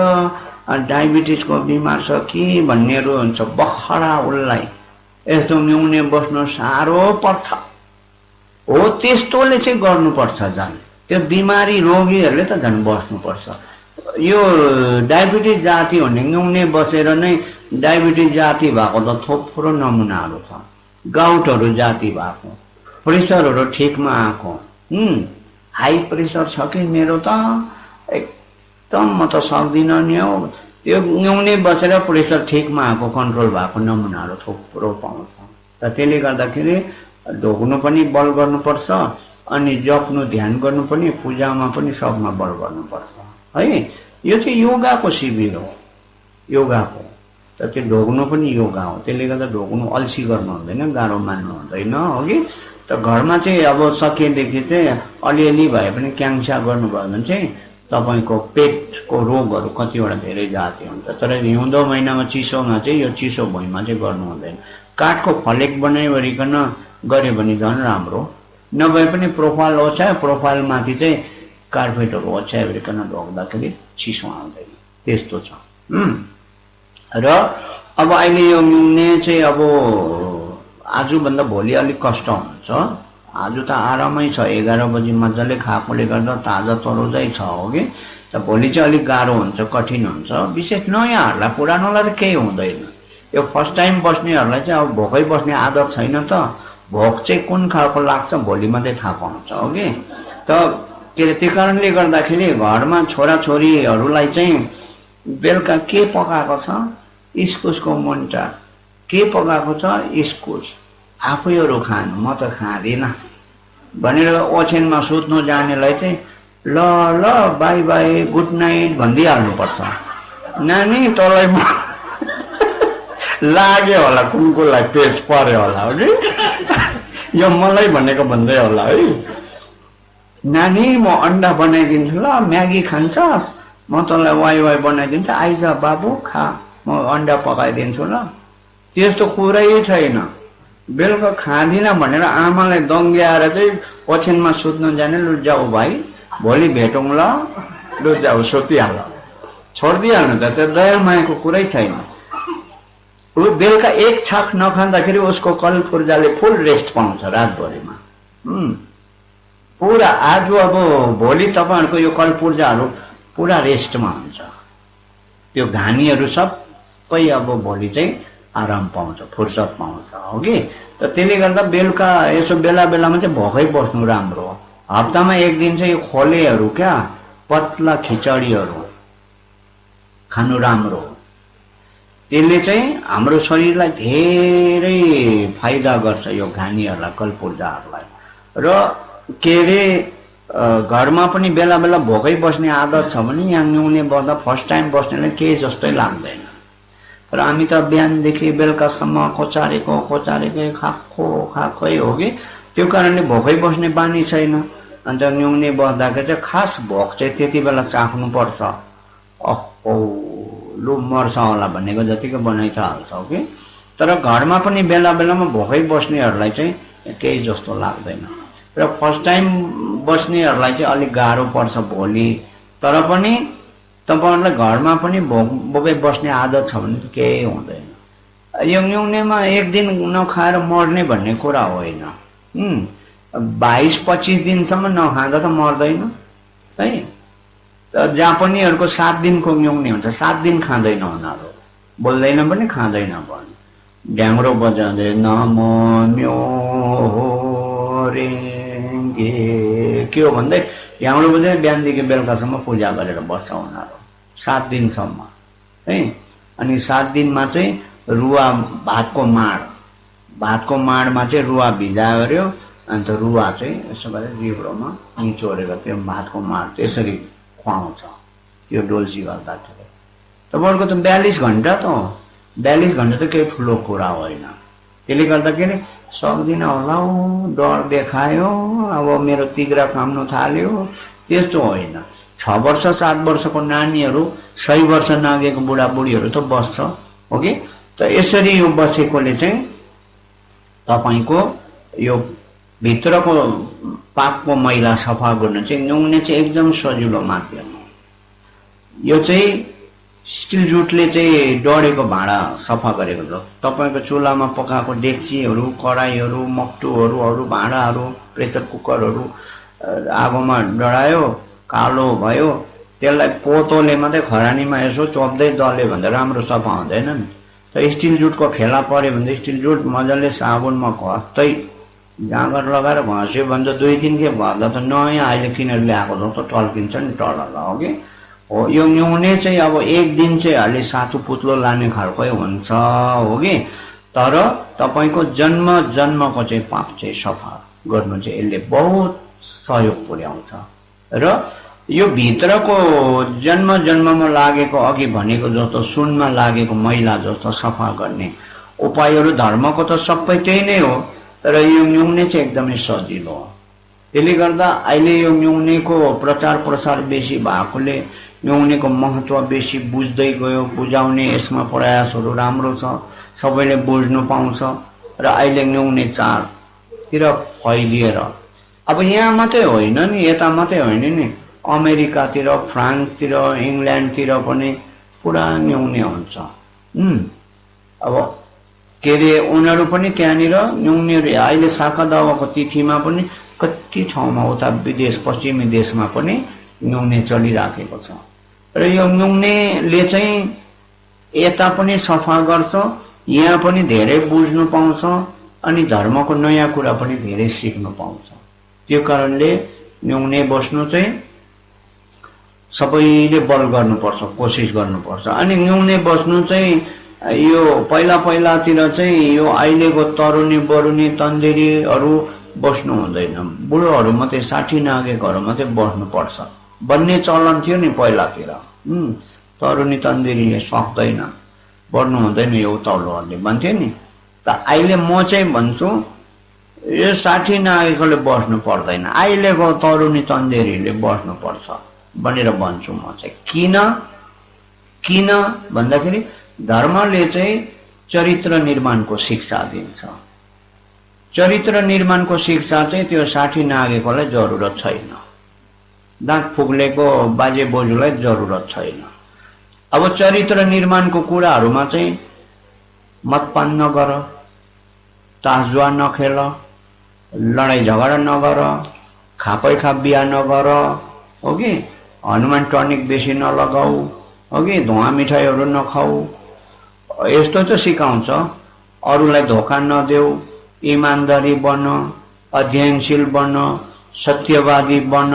डायबिटिसको बिमार छ कि भन्नेहरू हुन्छ। बखरा उसलाई यस्तो मिउने बस्नु साह्रो पर्छ हो, त्यस्तोले चाहिँ गर्नुपर्छ। झन् त्यो बिमारी रोगीहरूले त झन् बस्नुपर्छ। यो डायबिटिस जाति हो नि, नुने बसेर नै डायबिटिस जाति भएको त थुप्रो नमुनाहरू छ। गाउटहरू जाति भएको, प्रेसरहरू ठिकमा आएको। हाई प्रेसर छ कि मेरो त एकदम म त सक्दिनँ नि हौ। त्यो नुने बसेर प्रेसर ठिकमा आएको, कन्ट्रोल भएको नमुनाहरू थुप्रो पाउँछ। र त्यसले गर्दाखेरि ढोक्नु पनि बल गर्नुपर्छ, अनि जप्नु ध्यान गर्नु पनि, पूजामा पनि सबमा बल गर्नुपर्छ है। यो चाहिँ योगाको शिविर हो, योगाको। त त्यो ढोक्नु पनि योगा हो। त्यसले गर्दा ढोक्नु अल्छी गर्नु हुँदैन, गाह्रो मान्नु हुँदैन। हो कि त घरमा चाहिँ अब सकेदेखि चाहिँ अलिअलि भए पनि क्यान्स्या गर्नुभयो भने चाहिँ तपाईँको पेटको रोगहरू कतिवटा धेरै जाति हुन्छ। तर हिउँदो महिनामा चिसोमा चाहिँ यो चिसो भुइँमा चाहिँ गर्नु हुँदैन। काठको फलेक बनाइवरिकन गऱ्यो भने झन् राम्रो। नभए पनि प्रोफाइल ओछ्यायो, प्रोफाइलमाथि चाहिँ कार्पेटहरू ओछ्याइवरिकन ढोक्दाखेरि चिसो आउँदैन। त्यस्तो छ। र अब अहिले यो मिल्ने चाहिँ अब आजभन्दा भोलि अलिक कष्ट हुन्छ। आज त आरामै छ, 11 बजी मजाले खाएकोले गर्दा ताजा तरोजै छ। हो कि त भोलि चाहिँ अलिक गाह्रो हुन्छ, कठिन हुन्छ। विशेष नयाँहरूलाई, पुरानोलाई त केही हुँदैन। यो फर्स्ट टाइम बस्नेहरूलाई चाहिँ अब भोकै बस्ने आदत छैन त, भोक चाहिँ कुन खालको लाग्छ भोलि मात्रै थाहा पाउँछ। हो कि त त्यो कारणले गर्दाखेरि घरमा छोराछोरीहरूलाई चाहिँ बेलुका के पकाएको छ, इस्कुसको मुन्टा के पकाएको छ, इस्कुस आफैहरू खानु, म त खाँदिनँ भनेर ओछ्यानमा सुत्नु जानेलाई चाहिँ ल ल बाई बाई गुड नाइट भनिदिइहाल्नुपर्छ। नानी तँलाई लाग्यो होला, कुनकोलाई पेज पर्यो होला। हो कि यो मलाई भनेको भन्दै होला है। नानी म अन्डा बनाइदिन्छु ल, म्यागी खान्छस्, म तँलाई वाइ वाइ बनाइदिन्छु, आइज बाबु खा, म अन्डा पकाइदिन्छु ल। त्यस्तो कुरै छैन। बेलुका खाँदिनँ भनेर आमालाई दङ्ग्याएर चाहिँ ओछ्यानमा सुत्नु जाने, लु जाऊ भाइ भोलि भेटौँ ल, लु जाऊ सुतिहाल, छोडिदिइहाल्नु त, त्यो दया मायाको कुरै छैन। ऊ बेलुका एक छाक नखाँदाखेरि उसको कलपुर्जाले फुल रेस्ट पाउँछ रातभरिमा। पुरा आज अब भोलि तपाईँहरूको यो कलपुर्जाहरू पुरा रेस्टमा हुन्छ। त्यो घानीहरू सबै अब भोलि चाहिँ आराम पाउँछ, फुर्सद पाउँछ। हो कि त त्यसले गर्दा बेलुका यसो बेला बेलामा चाहिँ भोकै बस्नु राम्रो हो। हप्तामा एक दिन चाहिँ यो खोलेहरू क्या, पतला खिचडीहरू खानु राम्रो हो। त्यसले चाहिँ हाम्रो शरीरलाई धेरै फाइदा गर्छ, यो घानीहरूलाई, कलपुर्जाहरूलाई। र के अरे घरमा पनि बेला बेला भोकै बस्ने आदत छ भने यहाँ नुने बस्दा फर्स्ट टाइम बस्नेलाई केही जस्तै लाग्दैन। तर हामी त बिहानदेखि बेलुकासम्म खोचारेकै खाएकै हो कि त्यो कारणले भोकै बस्ने बानी छैन। अन्त न्युङ्ने बस्दाखेरि चाहिँ खास भोक चाहिँ त्यति बेला चाख्नुपर्छ। अहो लु मर्छ होला भनेको जतिको बनाइ त हाल्छ कि। तर घरमा पनि बेला बेलामा भोकै बस्नेहरूलाई चाहिँ केही जस्तो लाग्दैन र फर्स्ट टाइम बस्नेहरूलाई चाहिँ अलिक गाह्रो पर्छ भोलि। तर पनि तपाईँहरूलाई घरमा पनि भोकै बस्ने आदत छ भने त केही हुँदैन। यो न्युङ्नेमा एक दिन नखाएर मर्ने भन्ने कुरा होइन। 22-25 दिनसम्म नखाँदा त मर्दैन है। जहाँ पनि अरूको 7 दिनको न्युङ्ने हुन्छ, 7 दिन खाँदैन उनीहरू, बोल्दैन पनि खाँदैन पनि। ढ्याङ्ग्रो बजाउँदै नमो न्योरेङ्गे के हो भन्दै ढ्याङ्ग्रो बजाउँदै बिहानदेखि बेलुकासम्म पूजा गरेर बस्छ उनीहरू 7 दिनसम्म है। अनि 7 दिनमा चाहिँ रुवा भातको माडमा चाहिँ रुवा भिजायो। अन्त रुवा चाहिँ यसो गरेर जिब्रोमा निचोरेर त्यो भातको माड त्यसरी खुवाउँछ त्यो डोल्सी गर्दाखेरि। तपाईँहरूको त 42 घन्टा त 42 घन्टा त केही ठुलो कुरा होइन। त्यसले गर्दाखेरि सक्दिनँ होला डर देखायो, अब मेरो तिग्रा काम्नु थाल्यो, त्यस्तो होइन। 6 वर्ष 7 वर्षको नानीहरू, 100 वर्ष नागेको बुढाबुढीहरू त बस्छ हो कि। त यसरी यो बसेकोले चाहिँ तपाईँको यो भित्रको पापको मैला सफा गर्न चाहिँ नुङ्ने चाहिँ एकदम सजिलो माध्यम हो। यो चाहिँ स्टिल जुटले चाहिँ डढेको भाँडा सफा गरेको छ। तपाईँको चुलामा पकाएको डेक्चीहरू, कराईहरू, मक्टुहरू, अरू भाँडाहरू, प्रेसर कुकरहरू आगोमा डढायो, कालो भयो, त्यसलाई पोतोले मात्रै खरानीमा यसो चोप्दै दल्यो भने राम्रो सफा हुँदैन नि। त स्टिल जुटको फेला पऱ्यो भने स्टिल जुट मजाले साबुनमा घस्दै जाँगर लगाएर घस्यो भने त 2-3 खेप घस्दा त नयाँ अहिले किनेर ल्याएको जस्तो टल्किन्छ नि टलल हो कि। हो यो न्युङ्ने चाहिँ अब एक दिन चाहिँ अलि सातु पुत्लो लाने खालकै हुन्छ हो कि। तर तपाईँको जन्मको चाहिँ पाप चाहिँ सफा गर्नु चाहिँ यसले बहुत सहयोग पुर्याउँछ। र यो भित्रको जन्ममा लागेको अघि भनेको जस्तो सुनमा लागेको मैला जस्तो सफा गर्ने उपायहरू धर्मको त सबै त्यही नै हो। तर यो न्युङ्ने चाहिँ एकदमै सजिलो हो। त्यसले गर्दा अहिले यो न्युङ्नेको प्रचार प्रसार बेसी भएकोले न्युङ्नेको महत्त्व बेसी बुझ्दै गयो। बुझाउने यसमा प्रयासहरू राम्रो छ, सबैले बुझ्नु पाउँछ र अहिले न्युङ्ने चाडतिर फैलिएर अब यहाँ मात्रै होइन नि, यता मात्रै होइन नि, अमेरिकातिर, फ्रान्सतिर, इङ्ल्यान्डतिर पनि पुरा न्युङ्ने हुन्छ। अब के अरे उनीहरू पनि त्यहाँनिर न्युङ्नेहरू अहिले शाखा दावाको तिथिमा पनि कति ठाउँमा उता विदेश पश्चिमी देशमा पनि न्युङ्ने चलिराखेको छ। र यो न्युङ्नेले चाहिँ यता पनि सफा गर्छ, यहाँ पनि धेरै बुझ्नु पाउँछ अनि धर्मको नयाँ कुरा पनि धेरै सिक्नु पाउँछ। त्यो कारणले न्युङ्ने बस्नु चाहिँ सबैले बल गर्नुपर्छ, कोसिस गर्नुपर्छ। अनि न्युङ्ने बस्नु चाहिँ यो पहिलातिर चाहिँ यो अहिलेको तरुनी बरुनी तन्देरीहरू बस्नु हुँदैन, बुढोहरू मात्रै 60 नागेकोहरू मात्रै बस्नुपर्छ भन्ने चलन थियो नि पहिलातिर। तरुनी तन्देरीले सक्दैन, बढ्नु हुँदैन यो तौलोहरूले भन्थ्यो नि। त अहिले म चाहिँ भन्छु यो 60 नागेकोले बस्नु पर्दैन, अहिलेको तरुनी तन्देरीले बस्नुपर्छ भनेर भन्छु म चाहिँ। किन भन्दाखेरि धर्मले चाहिँ चरित्र निर्माणको शिक्षा दिन्छ। चरित्र निर्माणको शिक्षा चाहिँ त्यो 60 नागेकोलाई जरुरत छैन, दाँत फुक्लेको बाजे बोजूलाई जरुरत छैन। अब चरित्र निर्माणको कुराहरूमा चाहिँ मतपान नगर, तासजुवा नखेल, लडाइँ झगडा नगर, खापै खाप बिहा नगर हो कि, हनुमान टनिक बेसी नलगाऊ हो कि, धुवा मिठाईहरू नखाऊ, यस्तो त सिकाउँछ। अरूलाई धोका नदेऊ, इमान्दारी बन, अध्ययनशील बन, सत्यवादी बन,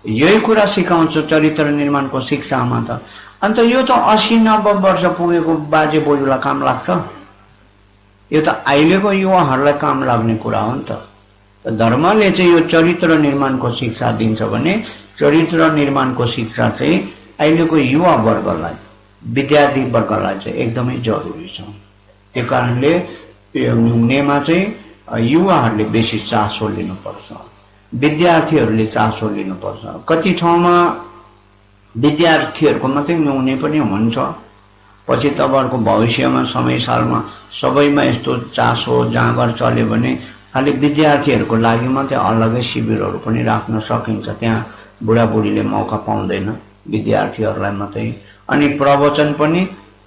यही कुरा सिकाउँछ चरित्र निर्माणको शिक्षामा त। अन्त यो त 80-90 वर्ष पुगेको बाजे बोजूलाई काम लाग्छ? यो त अहिलेको युवाहरूलाई काम लाग्ने कुरा हो नि त। धर्मले चाहिँ यो चरित्र निर्माणको शिक्षा दिन्छ भने चरित्र निर्माणको शिक्षा चाहिँ अहिलेको युवा वर्गलाई विद्यार्थी वर्गलाई चाहिँ एकदमै जरुरी छ। त्यो कारणले न्युनेमा चाहिँ युवाहरूले बेसी चासो लिनुपर्छ, विद्यार्थीहरूले चासो लिनुपर्छ। कति ठाउँमा विद्यार्थीहरूको मात्रै न्युने पनि हुन्छ, पछि तपाईँहरूको भविष्यमा समय सालमा सबैमा यस्तो चासो जाँगर चल्यो भने खालि विद्यार्थीहरूको लागि मात्रै अलग्गै शिविरहरू पनि राख्न सकिन्छ। त्यहाँ बुढाबुढीले मौका पाउँदैन, विद्यार्थीहरूलाई मात्रै। अनि प्रवचन पनि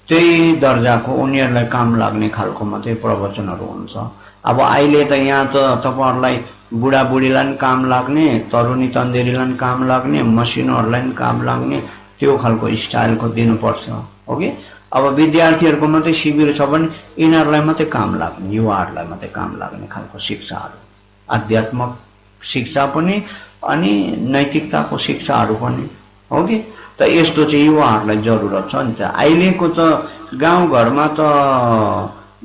त्यही दर्जाको उनीहरूलाई काम लाग्ने खालको मात्रै प्रवचनहरू हुन्छ। अब अहिले त यहाँ त तपाईँहरूलाई बुढाबुढीलाई पनि काम लाग्ने, तरुणी तन्देरीलाई पनि काम लाग्ने, मसिनोहरूलाई पनि काम लाग्ने त्यो खालको स्टाइलको दिनुपर्छ, हो कि? अब विद्यार्थीहरूको मात्रै शिविर छ भने यिनीहरूलाई मात्रै काम लाग्ने, युवाहरूलाई मात्रै काम लाग्ने खालको शिक्षाहरू, आध्यात्मिक शिक्षा पनि अनि नैतिकताको शिक्षाहरू पनि, हो कि? त यस्तो चाहिँ युवाहरूलाई जरुरत छ नि त। अहिलेको त गाउँघरमा त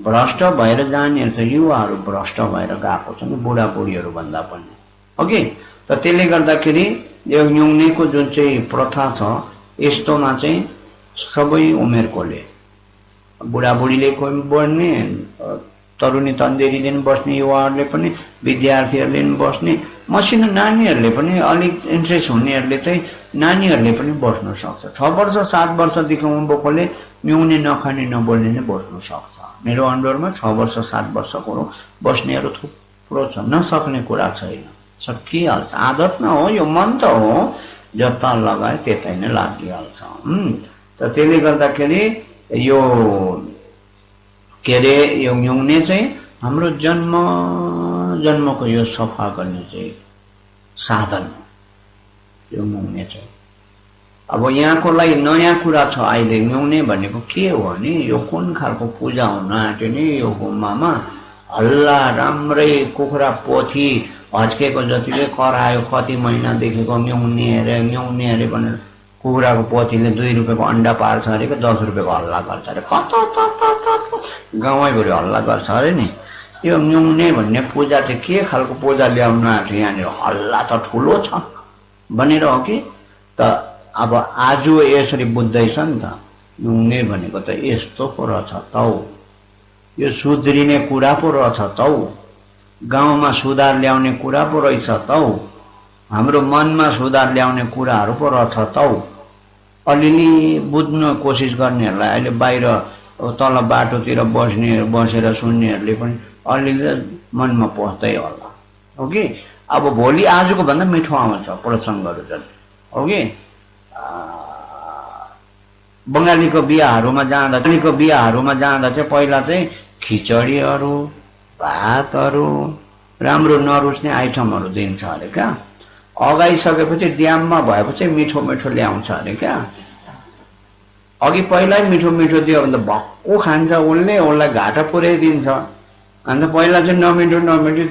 भ्रष्ट भएर जानेहरू त युवाहरू भ्रष्ट भएर गएको छ नि, बुढाबुढीहरू भन्दा पनि, हो कि? त त्यसले गर्दाखेरि यो न्युनेको जुन चाहिँ प्रथा छ यस्तोमा चाहिँ सबै उमेरकोले, बुढाबुढीले पनि बस्ने, तरुणी तन्देरीले पनि बस्ने, युवाहरूले पनि, विद्यार्थीहरूले पनि बस्ने, मसिनो नानीहरूले पनि अलिक इन्ट्रेस्ट हुनेहरूले चाहिँ नानीहरूले पनि बस्न सक्छ। 6 वर्ष 7 वर्षदेखि उँभोकोले न्युने नखाने नबोल्ने नै बस्न सक्छ। मेरो अन्डरमा 6 वर्ष 7 वर्षको बस्नेहरू थुप्रो छ, नसक्ने कुरा छैन, सकिहाल्छ। आदत न हो, यो मन त हो, जता लगाए त्यतै नै लागिहाल्छ। त त्यसले गर्दाखेरि यो के अरे यो न्युने चाहिँ हाम्रो जन्मको यो सफा गर्ने चाहिँ साधन हो यो न्युने चाहिँ। अब यहाँको लागि नयाँ कुरा छ अहिले। न्युने भनेको के हो भने यो कुन खालको पूजा हुन आँट्यो नि यो गुम्बामा, हल्ला राम्रै कुखुरा पोथी हच्केको जतिले करायो, कति महिनादेखिको न्युने अरे भनेर कुखुराको पोथीले 2 रुपियाँको अन्डा पार्छ अरे, 10 रुपियाँको हल्ला गर्छ अरे, गाउँैभरि हल्ला गर्छ अरे नि। यो न्युने भन्ने पूजा चाहिँ के खालको पूजा ल्याउन आँट्यो यहाँनिर, हल्ला त ठुलो छ भनेर हो कि? त अब आज यसरी बुझ्दैछ नि त, न्युने भनेको त यस्तो पो रहेछ त, यो सुध्रिने कुरा पो रहेछ त, गाउँमा सुधार ल्याउने कुरा पो रहेछ त, हाम्रो मनमा सुधार ल्याउने कुराहरू पो रहेछ त। अलिअलि बुझ्न कोसिस गर्नेहरूलाई अहिले बाहिर तल बाटोतिर बसेर सुन्नेहरूले पनि अलिअलि मनमा पस्दै होला, हो कि? अब भोलि आजको भन्दा मिठो आउँछ प्रसङ्गहरू जति, हो कि? बङ्गालीको बिहाहरूमा जाँदा चाहिँ पहिला चाहिँ खिचडीहरू, भातहरू, राम्रो नरुच्ने आइटमहरू दिन्छ अरे क्या। अगाइसकेपछि ड्याममा भएपछि मिठो मिठो ल्याउँछ अरे क्या। अघि पहिल्यै मिठो मिठो दियो भने त भक्कु खान्छ उसलाई घाटा पुर्याइदिन्छ। अन्त पहिला चाहिँ नमिठो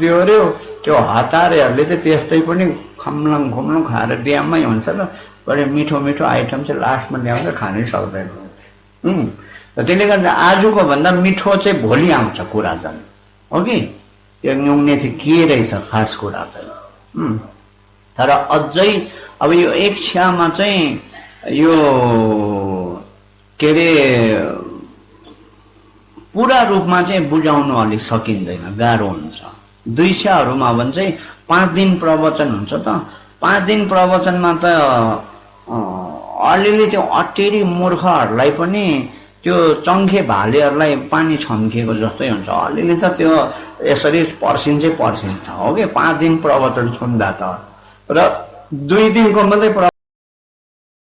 दियो अरे, त्यो हतारेहरूले चाहिँ त्यस्तै पनि खम्लङ खाएर ड्याममै हुन्छ र, बढी मिठो आइटम चाहिँ लास्टमा ल्याउँछ, खानै सक्दैन। त्यसले गर्दा आजको भन्दा मिठो चाहिँ भोलि आउँछ कुरा झन्, हो कि? त्यो न्युने चाहिँ के रहेछ खास कुरा चाहिँ। तर अझै अब यो एक छ्यामा चाहिँ यो के अरे पुरा रूपमा चाहिँ बुझाउनु अलिक सकिँदैन, गाह्रो हुन्छ। 2 छ्याहरूमा भने चाहिँ 5 दिन प्रवचन हुन्छ त। 5 दिन प्रवचनमा त अलिअलि त्यो अटेरी मूर्खहरूलाई पनि त्यो चङ्खे भालेहरूलाई पानी छम्किएको जस्तै हुन्छ। अलिअलि त त्यो यसरी पर्सिन्छ, हो कि? 5 दिन प्रवचन सुन्दा त, र 2 दिनको मात्रै